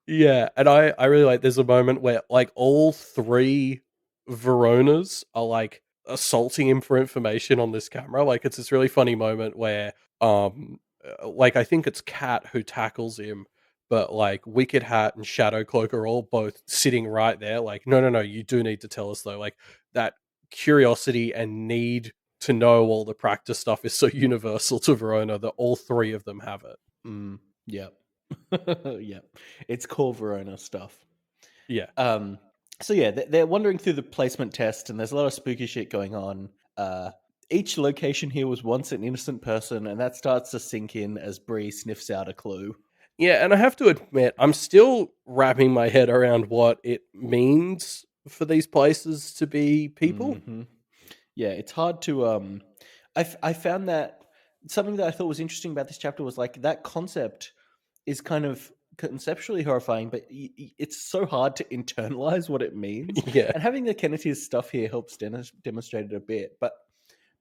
Yeah, and I really like there's a moment where like all three Veronas are like assaulting him for information on this camera. Like it's this really funny moment where like I think it's Cat who tackles him, but like Wicked Hat and Shadow Cloak are all both sitting right there, like, no, you do need to tell us though. Like that curiosity and need to know all the practice stuff is so universal to Verona that all three of them have it. Mm, yep. Yep. It's core Verona stuff. Yeah. Um, so yeah, they're wandering through the placement test, and there's a lot of spooky shit going on. Each location here was once an innocent person, and that starts to sink in as Bree sniffs out a clue. Yeah, and I have to admit, I'm still wrapping my head around what it means for these places to be people. Hmm. Yeah, it's hard to. I found that something that I thought was interesting about this chapter was like that concept is kind of conceptually horrifying, but it's so hard to internalize what it means. Yeah. And having the Kennedy's stuff here helps demonstrate it a bit. But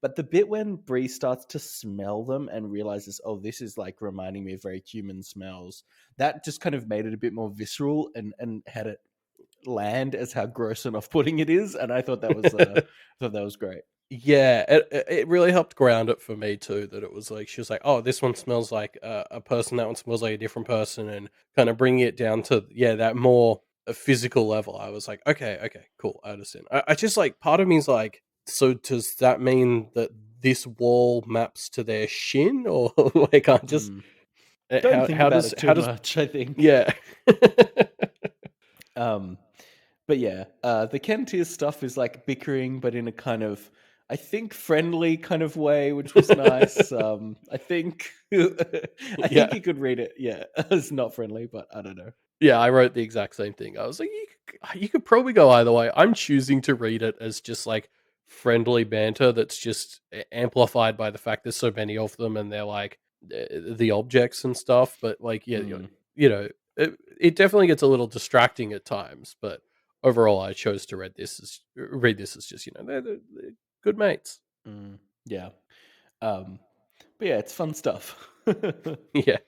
But the bit when Bree starts to smell them and realizes, oh, this is like reminding me of very human smells, that just kind of made it a bit more visceral and had it land as how gross and off-putting it is. And I thought that was great. Yeah, it really helped ground it for me too. That it was like she was like, "Oh, this one smells like a person. That one smells like a different person," and kind of bringing it down to that more physical level. I was like, "Okay, okay, cool, I understand." I just like part of me is like, so does that mean that this wall maps to their shin, or like I just Mm. Don't think about it how too does much, I think. yeah Um, but yeah, the Kentir stuff is like bickering, but in a kind of, I think, friendly kind of way, which was nice. I think, I think yeah you could read it. Yeah, it's not friendly, but I don't know. Yeah, I wrote the exact same thing. I was like, you could probably go either way. I'm choosing to read it as just like friendly banter that's just amplified by the fact there's so many of them and they're like the objects and stuff. But like, yeah, Mm, you know, it definitely gets a little distracting at times. But overall, I chose to read this as just they're good mates. yeah. Um, but yeah, it's fun stuff. Yeah.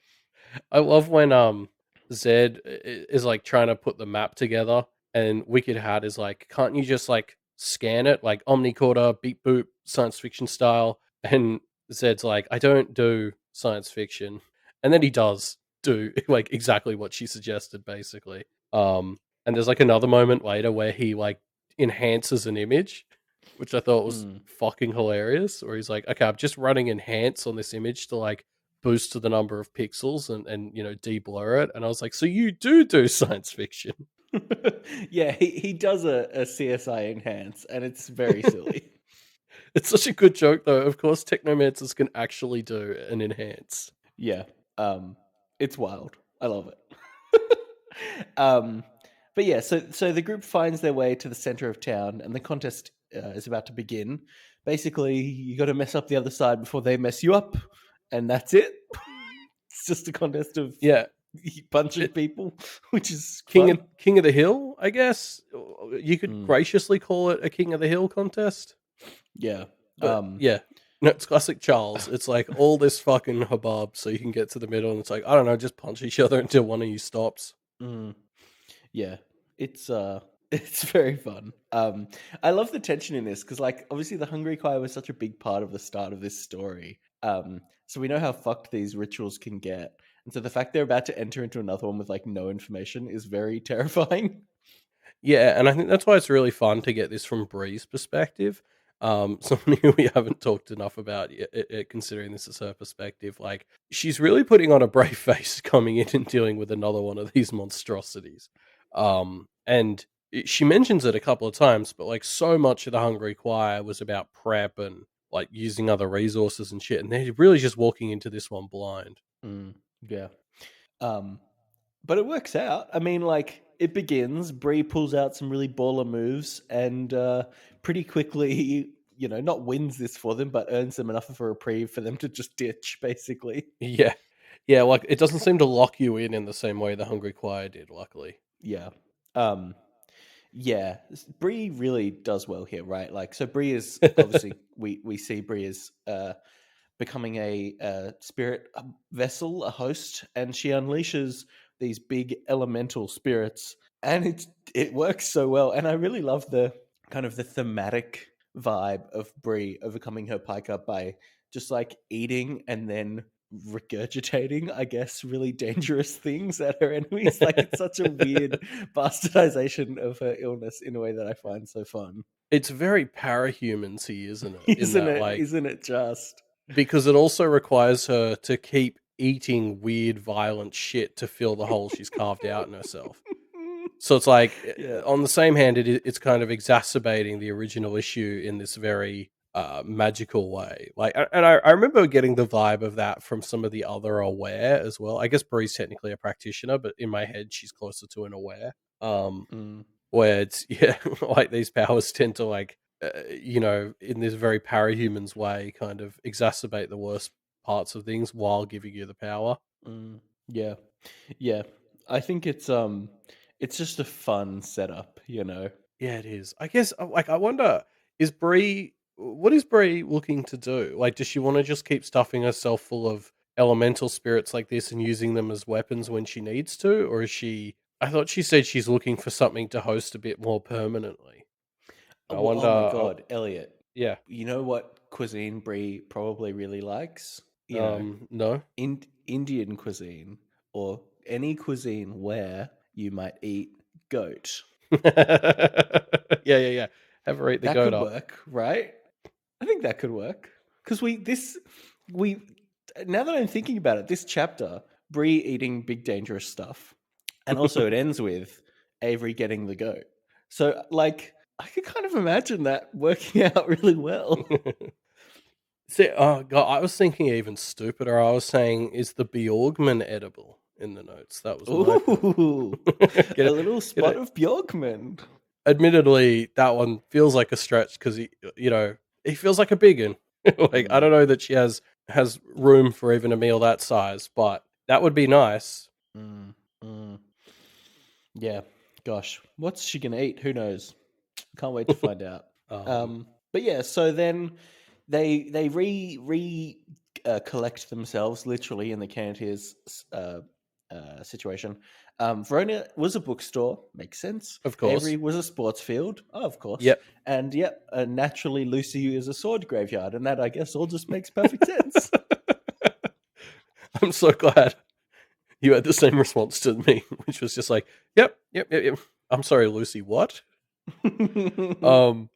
I love when Zed is like trying to put the map together, and Wicked Hat is like, "Can't you just like scan it like omnicorder, beep boop, science fiction style?" And Zed's like, "I don't do science fiction," and then he does do like exactly what she suggested, basically. And there's like another moment later where he like enhances an image, which I thought was Mm. fucking hilarious. Where he's like, "Okay, I'm just running enhance on this image to like." Boost to the number of pixels and de-blur it, and I was like, so you do science fiction. Yeah, he does a CSI enhance, and it's very silly. It's such a good joke though. Of course technomancers can actually do an enhance. Yeah, um, it's wild. I love it. um, but yeah, so the group finds their way to the center of town, and the contest is about to begin. Basically, you got to mess up the other side before they mess you up, and that's it. It's just a contest of Yeah, punching it, people, which is fun. king of the hill, I guess you could Mm, graciously call it a king of the hill contest. yeah. But Um, yeah, no, it's classic Charles. It's like all this fucking hubbub so you can get to the middle, and it's like, I don't know, just punch each other until one of you stops. mm. Yeah, it's it's very fun. I love the tension in this because, like, obviously the Hungry Choir was such a big part of the start of this story. So we know how fucked these rituals can get, and so the fact they're about to enter into another one with like no information is very terrifying. Yeah, and I think that's why it's really fun to get this from Bree's perspective. Something who we haven't talked enough about, considering this is her perspective. Like, she's really putting on a brave face coming in and dealing with another one of these monstrosities. And she mentions it a couple of times, but like so much of the Hungry Choir was about prep and like using other resources and shit, and they're really just walking into this one blind. Mm, yeah. Um, but it works out. I mean, like it begins. Bree pulls out some really baller moves, and pretty quickly, not wins this for them, but earns them enough of a reprieve for them to just ditch, basically. Yeah, yeah, like it doesn't seem to lock you in the same way the Hungry Choir did. Luckily. Yeah. Um, yeah. Bree really does well here, right? Like, so Bree is obviously we see Bree is becoming a spirit vessel, a host, and she unleashes these big elemental spirits, and it works so well. And I really love the kind of the thematic vibe of Bree overcoming her piker by just like eating and then regurgitating, I guess, really dangerous things at her enemies. Like it's such a weird bastardization of her illness in a way that I find so fun. It's very parahumans-y, isn't it? In Isn't that, it? like, Isn't it just? because it also requires her to keep eating weird, violent shit to fill the hole she's carved out in herself. So it's like, Yeah. on the same hand, it's kind of exacerbating the original issue in this very magical way. Like, and I remember getting the vibe of that from some of the other aware as well. I guess Bree's technically a practitioner, but in my head, she's closer to an aware. Um, Mm, where it's yeah, like these powers tend to like in this very parahumans way, kind of exacerbate the worst parts of things while giving you the power. mm, yeah. Yeah. I think it's just a fun setup. Yeah, it is. I guess like I wonder, is Bree? what is Brie looking to do? Like, does she want to just keep stuffing herself full of elemental spirits like this and using them as weapons when she needs to, or is she? I thought she said she's looking for something to host a bit more permanently. I Well, wonder. oh my god, Elliot. Yeah. You know what cuisine Brie probably really likes? You know, No. Indian cuisine or any cuisine where you might eat goat. Yeah, yeah, yeah. Have her eat the That goat could up. work, right? I think that could work because we now that I'm thinking about it, this chapter, Bree eating big dangerous stuff, and also it ends with Avery getting the goat. So like I could kind of imagine that working out really well. See, oh god, I was thinking even stupider. I was saying, is the Bjorgman edible in the notes? That was my thing. Ooh, Get a it? little Get spot it? of Bjorkman. Admittedly, that one feels like a stretch because he feels like a big one. Like I Mm, don't know that she has room for even a meal that size, but that would be nice. mm, mm. Yeah, gosh, what's she gonna eat? Who knows? Can't wait to find out. Um, But yeah, so then they re collect themselves literally in the Canneteers uh, situation. Verona was a bookstore, makes sense. of Avery course. was a sports field, oh, of course, Yep. and yep, naturally Lucy is a sword graveyard, and that I guess all just makes perfect sense. I'm so glad you had the same response to me, which was just like, "Yep, yep, yep, yep." I'm sorry, Lucy. What? Um,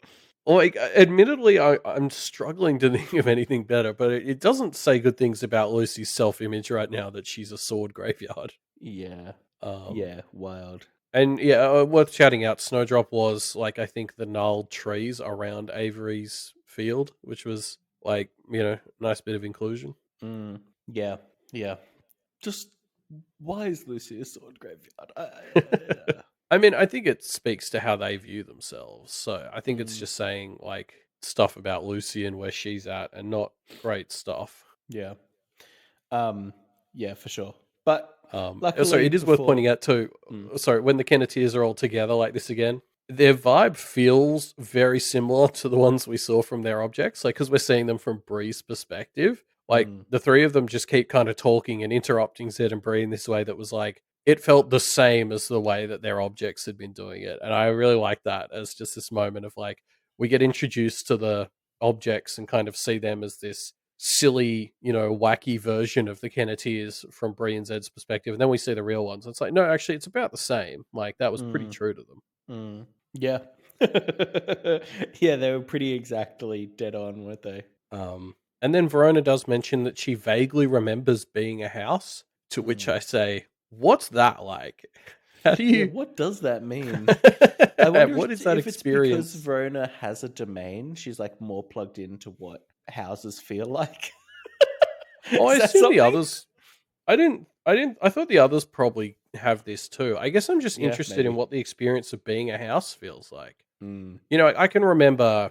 like, admittedly, I'm struggling to think of anything better, but it doesn't say good things about Lucy's self-image right now that she's a sword graveyard. Yeah, Um, yeah, wild. and yeah, worth shouting out. Snowdrop was like I think the gnarled trees around Avery's field, which was like nice bit of inclusion. Mm, yeah, yeah. Just why is Lucy a sword graveyard? I mean, I think it speaks to how they view themselves. So I think it's mm, just saying like stuff about Lucy and where she's at, and not great stuff. yeah. Um, yeah, for sure. But Sorry, luckily, it is worth before. pointing out too. Mm, Sorry, when the Kenneteers are all together like this again, their vibe feels very similar to the ones we saw from their objects. Like, because we're seeing them from Bree's perspective, like mm, the three of them just keep kind of talking and interrupting Zed and Bree in this way that was like it felt the same as the way that their objects had been doing it, and I really like that as just this moment of like we get introduced to the objects and kind of see them as this silly, wacky version of the Kenneteers from Bree and Zed's perspective. And then we see the real ones. It's like, no, actually, it's about the same. Like, that was pretty mm, true to them. yeah. Yeah, they were pretty exactly dead on, weren't they? And then Verona does mention that she vaguely remembers being a house, to which Mm. I say, what's that like? How do Yeah, you. what does that mean? I wonder What is that if it's because experience? Verona has a domain. She's like more plugged into what houses feel like. Oh, I Is that assume the something? others. I thought the others probably have this too. I guess I'm just Yeah, interested in maybe. what the experience of being a house feels like. Mm, I can remember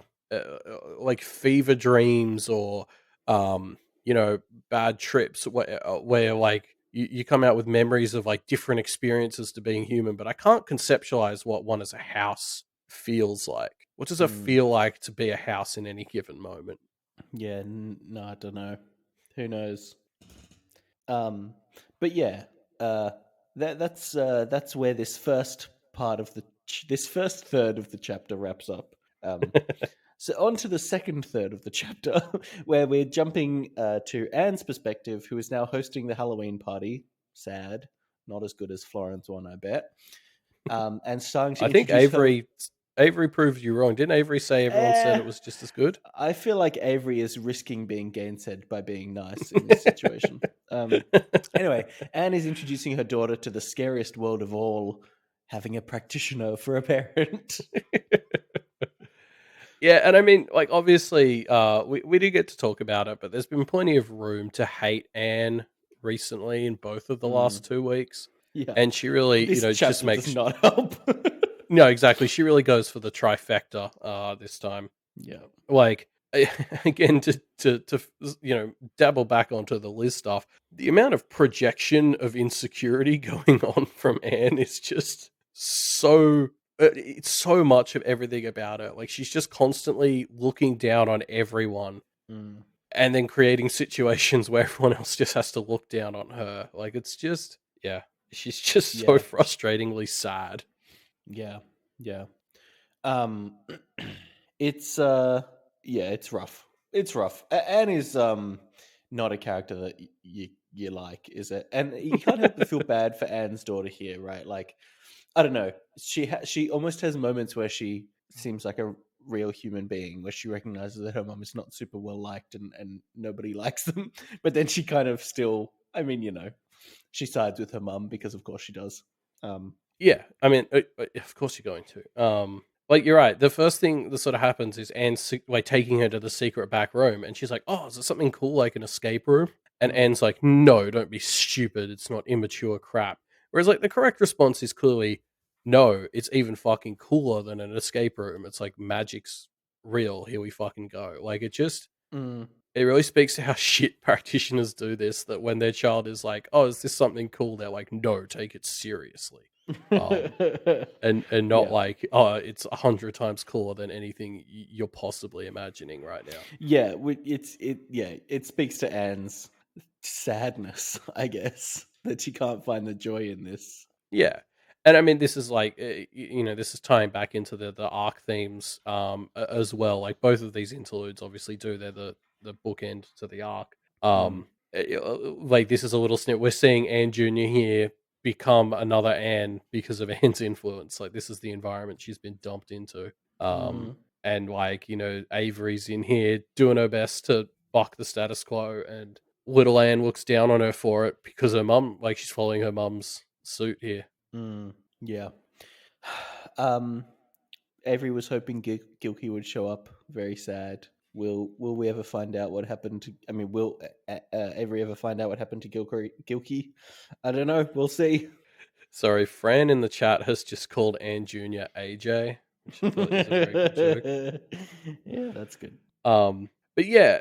like fever dreams or um, you know, bad trips where like you come out with memories of like different experiences to being human, but I can't conceptualize what one as a house feels like. What does it mm. feel like to be a house in any given moment? Yeah, no, I don't know. Who knows? Um, but yeah, uh, that's where this first part of this first third of the chapter wraps up. Um, so on to the second third of the chapter, where we're jumping to Anne's perspective, who is now hosting the Halloween party. Sad, not as good as Florence one, I bet. And starting to I think introduce her. Avery proved you wrong. Didn't Avery say everyone said Eh, it was just as good? I feel like Avery is risking being gainsaid by being nice in this situation. Anyway, Anne is introducing her daughter to the scariest world of all, having a practitioner for a parent. Yeah, and I mean, like, obviously, we did get to talk about it, but there's been plenty of room to hate Anne recently in both of the Mm, last 2 weeks, yeah, and she really, this just chapter does makes not help. no, exactly. She really goes for the trifecta this time. Yeah. Like, again, to dabble back onto the Liz stuff, the amount of projection of insecurity going on from Anne is just so it's so much of everything about her. Like, she's just constantly looking down on everyone Mm. and then creating situations where everyone else just has to look down on her. Like, it's just, yeah, she's just so Yeah. frustratingly sad. Yeah. Yeah. Um, it's yeah, it's rough. It's rough. Anne is not a character that you like, is it? And you can't help but feel bad for Anne's daughter here, right? Like, I don't know. She almost has moments where she seems like a real human being, where she recognizes that her mom is not super well liked and nobody likes them. But then she kind of still, I mean, she sides with her mum because of course she does. Um, Yeah, I mean, of course you're going to. Like, you're right. The first thing that sort of happens is Anne's like taking her to the secret back room, and she's like, "Oh, is it something cool like an escape room?" And mm, Anne's like, "No, don't be stupid. It's not immature crap." Whereas, like, the correct response is clearly, "No, it's even fucking cooler than an escape room. It's like magic's real. Here we fucking go." Like, mm. it really speaks to how shit practitioners do this. That when their child is like, "Oh, is this something cool?" They're like, "No, take it seriously." Um, and not Yeah. like, "Oh, it's 100 times cooler than anything you're possibly imagining right now." Yeah, it speaks to Anne's sadness, I guess, that she can't find the joy in this. Yeah. And I mean, this is like, this is tying back into the arc themes as well. Like, both of these interludes obviously do. They're the bookend to the arc. Mm, Like, this is a little snip. We're seeing Anne Jr. here become another Anne because of Anne's influence. Like, this is the environment she's been dumped into. Um, mm, and like, Avery's in here doing her best to buck the status quo, and little Anne looks down on her for it because her mum, like, she's following her mum's suit here. mm, yeah. Um, Avery was hoping Gilkey would show up. Very sad. Will we ever find out what happened to? I mean, will Avery ever find out what happened to Gilkey? I don't know. We'll see. Sorry, Fran in the chat has just called Anne Jr. AJ, which I thought is a very good joke. Yeah, that's good. But yeah,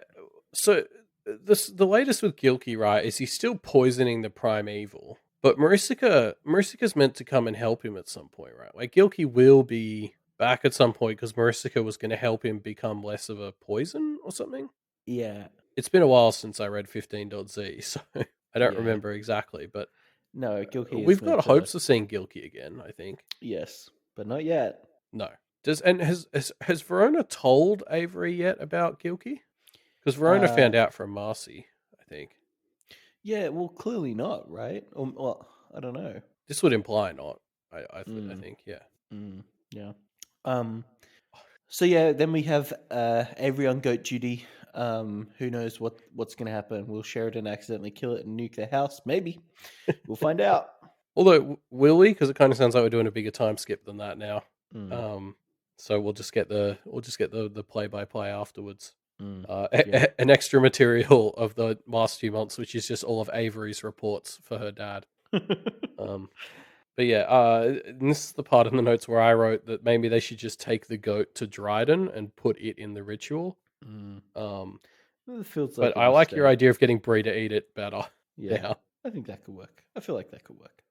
so the latest with Gilkey, right, is he's still poisoning the primeval, but Marisica's meant to come and help him at some point, right? Like, Gilkey will be back at some point because Marisica was going to help him become less of a poison or something. Yeah, It's been a while since I read 15.z, so I don't yeah. remember exactly, but No, Gilkey is we've meant got to. hopes of seeing Gilkey again, I think. Yes, but not yet. No. Has Verona told Avery yet about Gilkey? Because Verona Uh, found out from Marcy, I think. yeah. Well, clearly not, right? Well, I don't know. This would imply not. I Mm, think, yeah. yeah. Um. So yeah, then we have Avery on goat duty. Who knows what's going to happen? Will Sheridan accidentally kill it and nuke their house? Maybe. We'll find out. Although, will we? Because it kind of sounds like we're doing a bigger time skip than that now. Mm, Um, so we'll just get the play by play afterwards. yeah. An extra material of the last few months, which is just all of Avery's reports for her dad. Um, But yeah, and this is the part in the notes where I wrote that maybe they should just take the goat to Dryden and put it in the ritual. mm. Um, It feels like but a I like your mistake. idea of getting Brie to eat it better Yeah, now. I think that could work. I feel like that could work.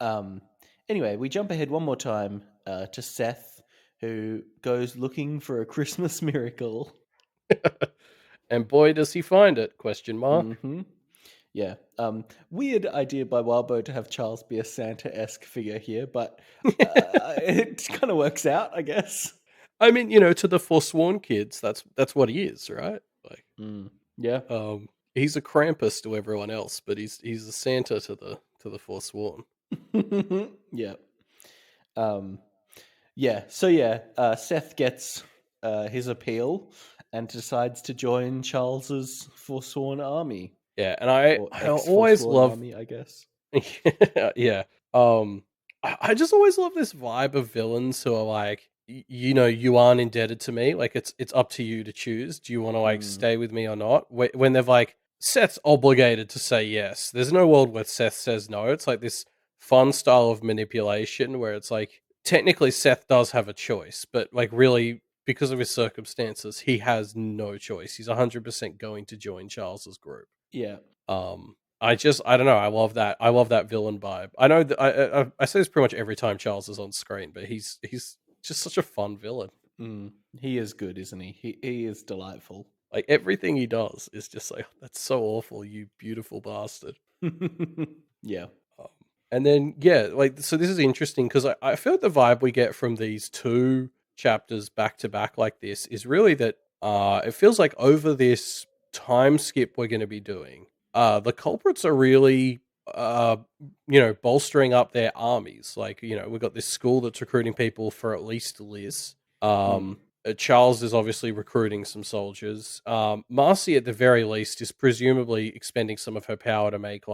Um, anyway, we jump ahead one more time to Seth, who goes looking for a Christmas miracle. And boy, does he find it? Question mark. Hmm. Yeah. Weird idea by Wildbow to have Charles be a Santa-esque figure here, but it kind of works out, I guess. I mean, to the Forsworn kids, that's what he is, right? Like, Mm. Yeah. he's a Krampus to everyone else, but he's a Santa to the Forsworn. Yeah. Um, yeah. So yeah, Seth gets his appeal and decides to join Charles's Forsworn army Yeah, and I or I always ex-Forsworn love. army, I guess. Yeah. I just always love this vibe of villains who are like, you aren't indebted to me. Like, it's up to you to choose. Do you want to, like, Mm. stay with me or not? When they've like, Seth's obligated to say yes. There's no world where Seth says no. It's like this fun style of manipulation where it's like, technically Seth does have a choice, but like, really, because of his circumstances, he has no choice. He's 100% going to join Charles's group. Yeah. Um, I don't know. I love that. I love that villain vibe. I know that I say this pretty much every time Charles is on screen, but he's just such a fun villain. Mm, he is good, isn't he? He is delightful. Like everything he does is just like that's so awful, you beautiful bastard. Yeah. Um, and then yeah, like so this is interesting because I feel the vibe we get from these two chapters back to back like this is really that it feels like over this time skip we're going to be doing, the culprits are really bolstering up their armies. Like we've got this school that's recruiting people for at least Liz. Mm. Charles is obviously recruiting some soldiers. Marcy, at the very least, is presumably expending some of her power to make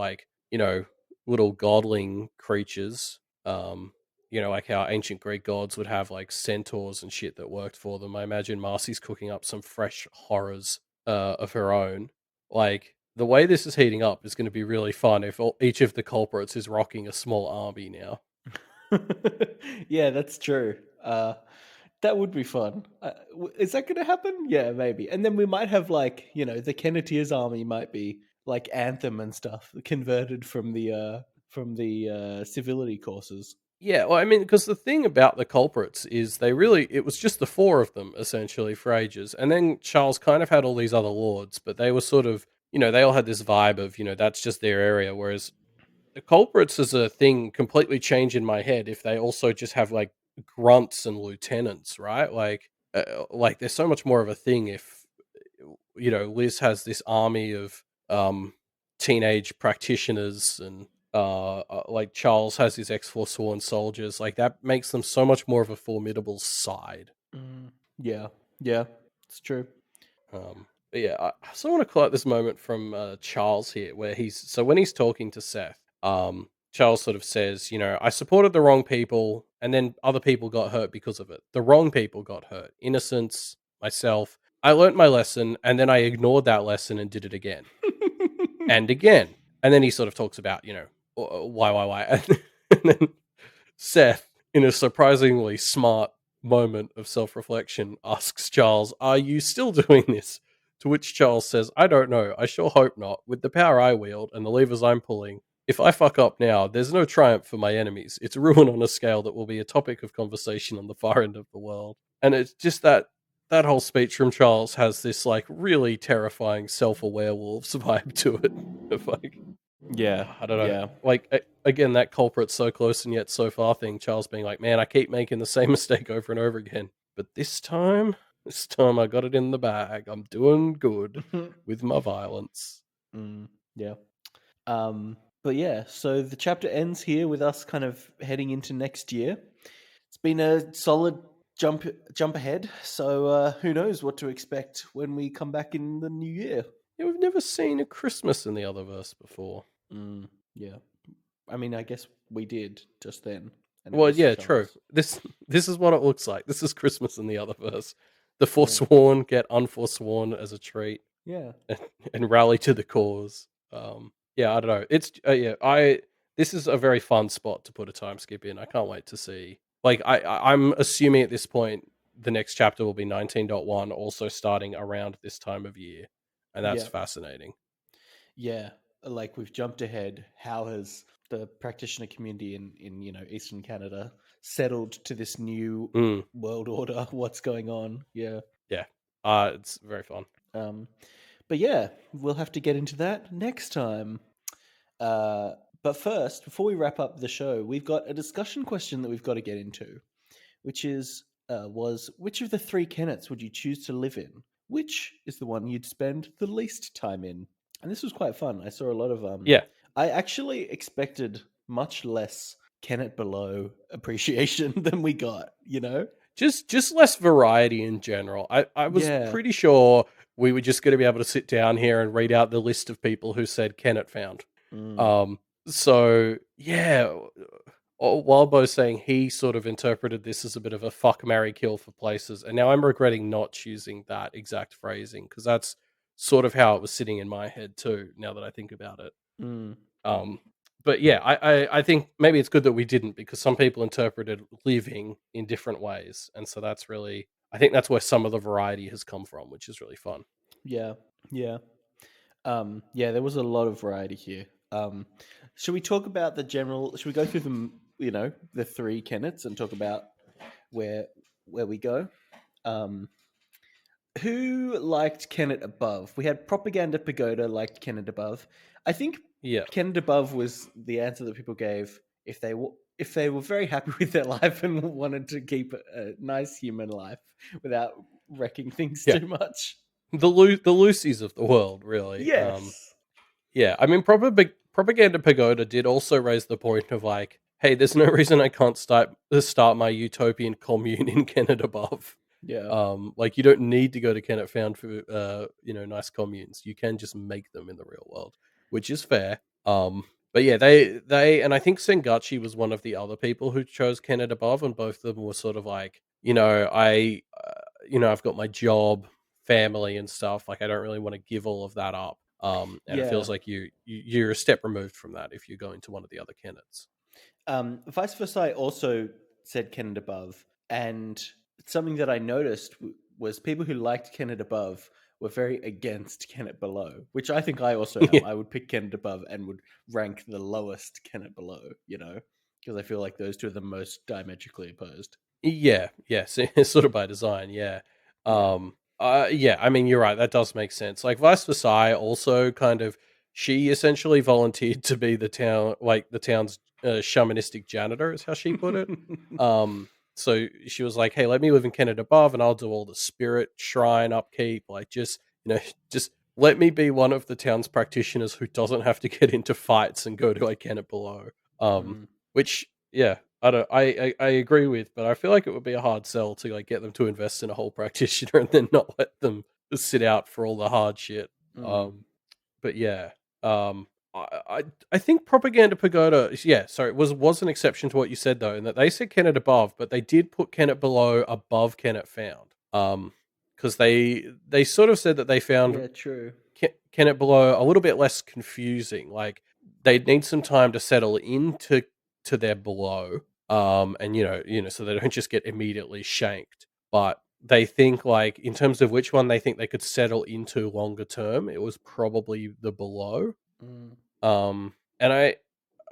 little godling creatures. Like how ancient Greek gods would have like centaurs and shit that worked for them. I imagine Marcy's cooking up some fresh horrors of her own. Like the way this is heating up is going to be really fun if each of the culprits is rocking a small army now. Yeah, that's true. That would be fun. Is that going to happen? Yeah, maybe. And then we might have the Kenneteers army might be like Anthem and stuff converted from the civility courses. Yeah, well, I mean, because the thing about the culprits is it was just the four of them essentially for ages. And then Charles kind of had all these other lords, but they were sort of, they all had this vibe of, that's just their area. Whereas the culprits as a thing completely change in my head if they also just have like grunts and lieutenants, right? Like there's so much more of a thing if Liz has this army of teenage practitioners and like Charles has his ex-forsworn soldiers. Like that makes them so much more of a formidable side. Mm, yeah, yeah, it's true. But yeah, I also want to call out this moment from Charles here, where when he's talking to Seth, Charles sort of says, I supported the wrong people, and then other people got hurt because of it. The wrong people got hurt. Innocents, myself. I learnt my lesson, and then I ignored that lesson and did it again and again. And then he sort of talks about, why, and then Seth, in a surprisingly smart moment of self reflection, asks Charles, "Are you still doing this?" To which Charles says, "I don't know. I sure hope not. With the power I wield and the levers I'm pulling, if I fuck up now, there's no triumph for my enemies. It's ruin on a scale that will be a topic of conversation on the far end of the world." And it's just that whole speech from Charles has this like really terrifying self-aware wolves vibe to it. Of like, Yeah, I don't know. yeah. Like again, that culprit's so close and yet so far thing. Charles being like, "Man, I keep making the same mistake over and over again, but this time I got it in the bag. I'm doing good with my violence." Mm, yeah. But yeah, so the chapter ends here with us kind of heading into next year. It's been a solid jump ahead, so who knows what to expect when we come back in the new year. Yeah, we've never seen a Christmas in the other verse before. Mm, yeah. I mean, I guess we did just then, and it Well, was yeah, true. Charles. This is what it looks like. This is Christmas in the other verse. The Yeah. forsworn get unforesworn as a treat. Yeah. And rally to the cause. Yeah, I don't know. It's yeah, I this is a very fun spot to put a time skip in. I can't wait to see. Like I'm assuming at this point the next chapter will be 19.1 also starting around this time of year. And that's Yeah. fascinating. Yeah. Like we've jumped ahead. How has the practitioner community in Eastern Canada settled to this new Mm, world order? What's going on? Yeah. yeah. It's very fun. Um, but yeah, we'll have to get into that next time. Uh, but first, before we wrap up the show, we've got a discussion question that we've got to get into, which was which of the three Kennets would you choose to live in? Which is the one you'd spend the least time in? And this was quite fun. I saw a lot of Yeah. I actually expected much less Kennet below appreciation than we got, you know? Just less variety in general. I was Yeah. pretty sure we were just going to be able to sit down here and read out the list of people who said Kenneth found. Mm, Um, so yeah, Wildbow's saying he sort of interpreted this as a bit of a fuck, marry, kill for places, and now I'm regretting not choosing that exact phrasing because that's sort of how it was sitting in my head too. Now that I think about it, mm, um, but yeah, I think maybe it's good that we didn't because some people interpreted living in different ways, and so that's really I think that's where some of the variety has come from, which is really fun. yeah. Yeah. Yeah, there was a lot of variety here. Um, should we talk about the general? Should we go through them? You know, the three Kennets and talk about where where we go. Um, who liked Kennet above? We had Propaganda Pagoda liked Kennet above. I think Yeah. Kennet above was the answer that people gave if they were very happy with their life and wanted to keep a nice human life without wrecking things Yeah. too much. The Lucy's of the world, really. Yes. Yeah, I mean, Propaganda Pagoda did also raise the point of like, hey, there's no reason I can't start my utopian commune in Canada above. Yeah. Like you don't need to go to Kennet Found for nice communes. You can just make them in the real world, which is fair. But yeah, they and I think Sengachi was one of the other people who chose Kennet above, and both of them were sort of like, I've got my job, family, and stuff. Like I don't really want to give all of that up. And it Yeah. feels like you're a step removed from that if you're going to one of the other Kennets. Vice versa, I also said Kenneth above, and something that I noticed was people who liked Kenneth above were very against Kenneth below, which I think I also am. Yeah. I would pick Kenneth above and would rank the lowest Kenneth below, because I feel like those two are the most diametrically opposed. Yeah, yes, sort of by design, yeah. Yeah. Yeah, I mean, you're right, that does make sense. Like, Vice Versailles also kind of she essentially volunteered to be the town's shamanistic janitor, is how she put it. So she was like, "Hey, let me live in Canada above, and I'll do all the spirit shrine upkeep. Like, just let me be one of the town's practitioners who doesn't have to get into fights and go to like Canada below." Um, Mm, which, yeah, I don't. I agree with, but I feel like it would be a hard sell to like get them to invest in a whole practitioner and then not let them sit out for all the hard shit. mm, Um, but yeah, um, I think Propaganda Pagoda, yeah, sorry, was an exception to what you said though, in that they said Kennet above, but they did put Kennet below above Kennet found. Because they sort of said that they found yeah, true. Kennet below a little bit less confusing. Like they'd need some time to settle into their below, and so they don't just get immediately shanked. But they think like in terms of which one they think they could settle into longer term, it was probably the below. Mm, And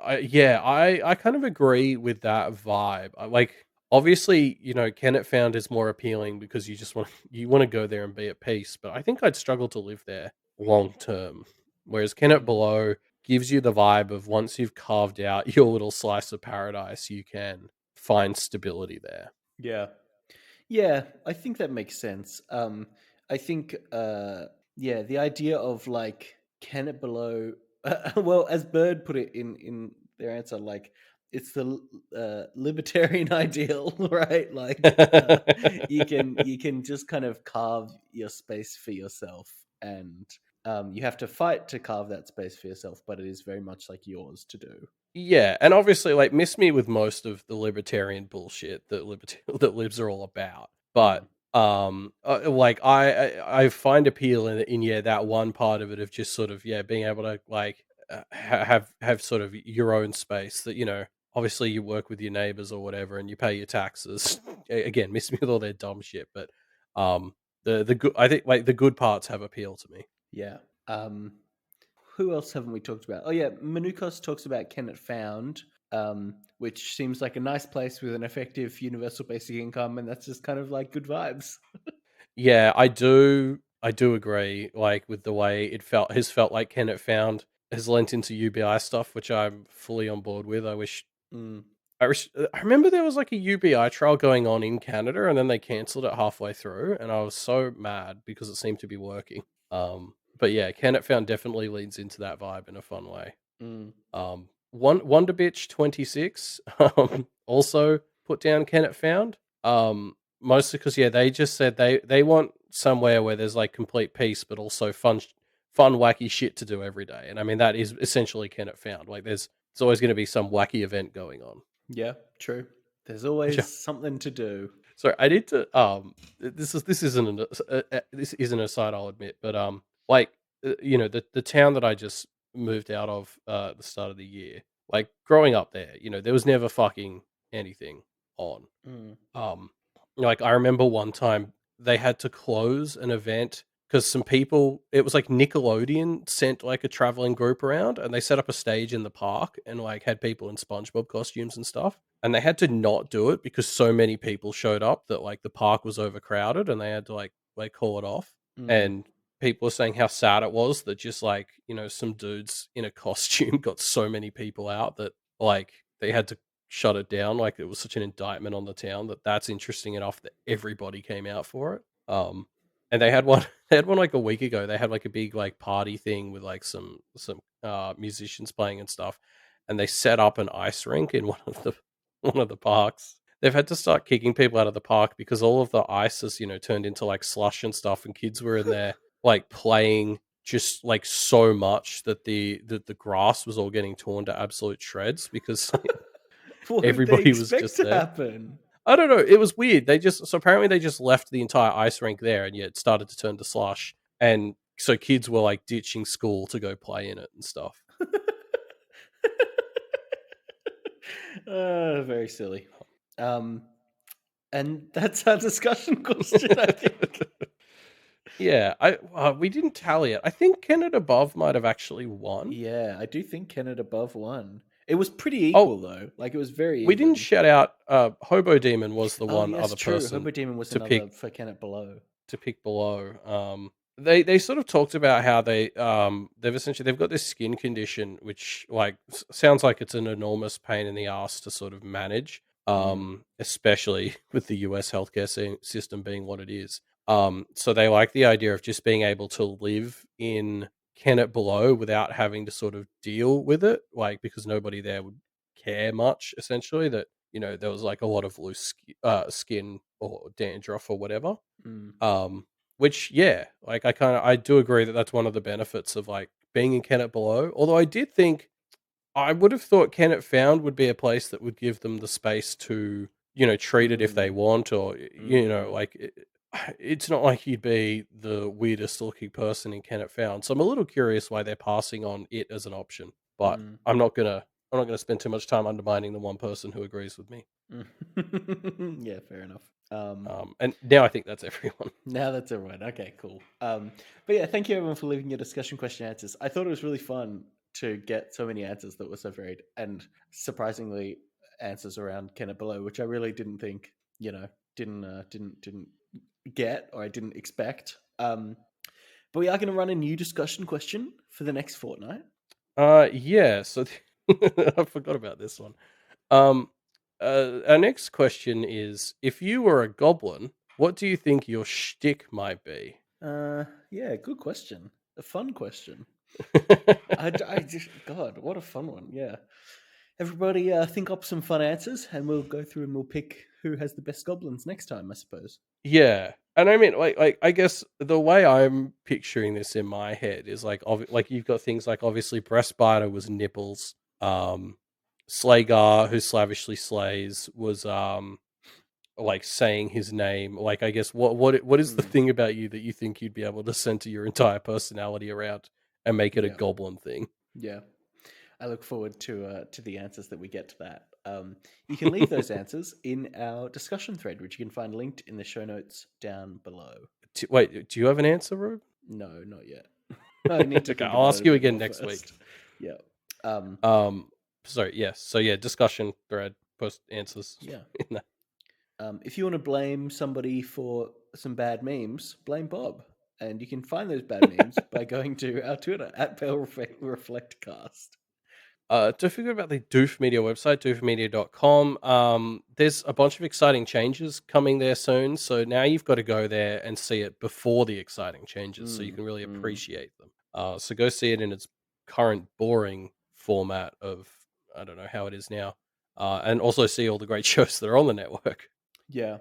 I kind of agree with that vibe. Like obviously, Kennet Found is more appealing because you want to go there and be at peace, but I think I'd struggle to live there long term. Whereas Kennet mm, Below gives you the vibe of once you've carved out your little slice of paradise, you can find stability there. yeah. Yeah, I think that makes sense. I think, yeah, the idea of like, can it below? Well, as Bird put it in their answer, like it's the libertarian ideal, right? Like, you can just kind of carve your space for yourself, and you have to fight to carve that space for yourself, but it is very much like yours to do. Yeah, and obviously, like, miss me with most of the libertarian bullshit that that libs are all about. But Mm, like, I find appeal in yeah that one part of it of just sort of being able to like have sort of your own space that obviously you work with your neighbors or whatever and you pay your taxes. Again, miss me with all their dumb shit, but the good I think like the good parts have appeal to me. yeah. Who else haven't we talked about? Oh yeah, Manukos talks about Kennet Found, which seems like a nice place with an effective universal basic income, and that's just kind of like good vibes. Yeah, I do agree, like, with the way it felt like Kenneth Found has lent into UBI stuff, which I'm fully on board with. Mm, I remember there was, like, a UBI trial going on in Canada, and then they cancelled it halfway through, and I was so mad because it seemed to be working. But yeah, Kenneth Found definitely leads into that vibe in a fun way. mm, Wonder Bitch 26 also put down Kenneth Found. Mostly because they just said they want somewhere where there's like complete peace, but also fun wacky shit to do every day. And I mean that is essentially Kenneth Found. Like there's always going to be some wacky event going on. yeah, true. There's Which always something to do. sorry, I need to this isn't a side I'll admit, but like the town that I just moved out of at the start of the year, like growing up there, there was never fucking anything on. Mm, Um like I remember one time they had to close an event because some people, it was like Nickelodeon sent like a traveling group around, and they set up a stage in the park and like had people in SpongeBob costumes and stuff. And they had to not do it because so many people showed up that like the park was overcrowded, and they had to like call it off. Mm. And people were saying how sad it was that just like, some dudes in a costume got so many people out that like they had to shut it down. Like it was such an indictment on the town that that's interesting enough that everybody came out for it. And they had one they had one like a week ago. They had like a big like party thing with like some musicians playing and stuff. And they set up an ice rink in one of the parks. They've had to start kicking people out of the park because all of the ice has, turned into like slush and stuff, and kids were in there like playing just like so much that the grass was all getting torn to absolute shreds because What did they everybody was expect just to there. happen? I don't know. It was weird. Apparently they just left the entire ice rink there, and yet it started to turn to slush. And so kids were like ditching school to go play in it and stuff. Very silly. And that's our discussion question, I think. Yeah, we didn't tally it. I think Kenneth Above might have actually won. Yeah, I do think Kenneth above won. It was pretty equal Oh, though. Like it was very we didn't even. shout out. Hobo Demon was the Oh one yes, other true. person Hobo Demon was to another pick for Kenneth below. below. They sort of talked about how they've got this skin condition which like sounds like it's an enormous pain in the ass to sort of manage. Mm. Especially with the US healthcare system being what it is. So they like the idea of just being able to live in Kennet below without having to sort of deal with it, like because nobody there would care much. Essentially, that there was like a lot of loose skin or dandruff or whatever. Mm. Which yeah, like I do agree that that's one of the benefits of like being in Kennet below. Although I would have thought Kennet Found would be a place that would give them the space to, treat it if they Mm. want, or Mm. like it's not like you'd be the weirdest looking person in Kennet Found. So I'm a little curious why they're passing on it as an option. But Mm. I'm not gonna spend too much time undermining the one person who agrees with me. Mm. Yeah, fair enough. And now I think that's everyone. Now that's everyone. Okay, cool. But yeah, thank you everyone for leaving your discussion question answers. I thought it was really fun to get so many answers that were so varied and surprisingly answers around Kenneth Below, which I really didn't think, didn't get or I didn't expect. But we are going to run a new discussion question for the next fortnight. Yeah. So I forgot about this one. Um, our next question is: if you were a goblin, what do you think your shtick might be? Yeah, good question. A fun question. I just, God, what a fun one. Yeah. Everybody think up some fun answers and we'll go through and we'll pick who has the best goblins next time, I suppose. Yeah, and I mean, like I guess the way I'm picturing this in my head is like, like you've got things like obviously Breastbiter was nipples. Slagar, who slavishly slays, was like saying his name. Like I guess what is the Mm, thing about you that you think you'd be able to center your entire personality around and make it a yeah. goblin thing? Yeah. I look forward to the answers that we get to that. You can leave those answers in our discussion thread, which you can find linked in the show notes down below. Wait, do you have an answer, Rube? No, not yet. I need to Okay, think I'll about it ask a you bit again more next week. first. Yeah. Um, Sorry, yes. So yeah, discussion thread, post answers yeah. in that. If you want to blame somebody for some bad memes, blame Bob. And you can find those bad memes by going to our Twitter at Pale Reflectcast. Don't forget about the Doof Media website, doofmedia.com. There's a bunch of exciting changes coming there soon. So now you've got to go there and see it before the exciting changes so you Mm, can really mm. appreciate them. So go see it in its current boring format of, I don't know how it is now. And also see all the great shows that are on the network. Yeah.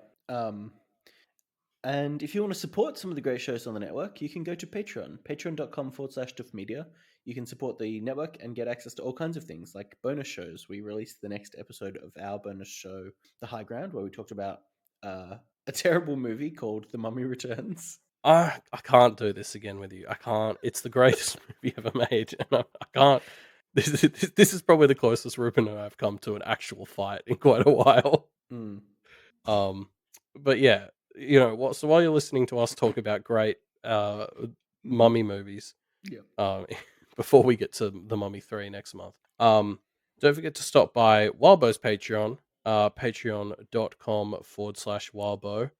And if you want to support some of the great shows on the network, you can go to Patreon, patreon.com/duffmedia. You can support the network and get access to all kinds of things like bonus shows. We released the next episode of our bonus show, The High Ground, where we talked about a terrible movie called The Mummy Returns. I can't do this again with you. I can't. It's the greatest movie ever made, and I can't. This is probably the closest Ruben and I have come to an actual fight in quite a while. Mm. Um, but yeah, what? So while you're listening to us talk about great Mhm. mummy movies. Yeah. Um, before we get to the Mummy 3 next month. Don't forget to stop by Wildbow's Patreon, patreon.com/Wildbow.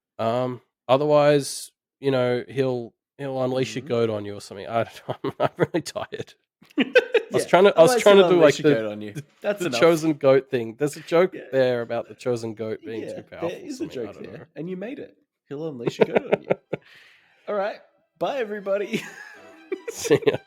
Otherwise, he'll unleash a Mhm. goat on you or something. I don't know. I'm really tired. Yeah. I was Otherwise, trying he'll to do unleash like a goat on you. That's the enough. chosen goat thing. There's a joke Yeah. there about the chosen goat being Yeah. too There powerful or is a something. I joke don't know. there, and you made it. He'll unleash a goat on you. All right. Bye, everybody. See ya.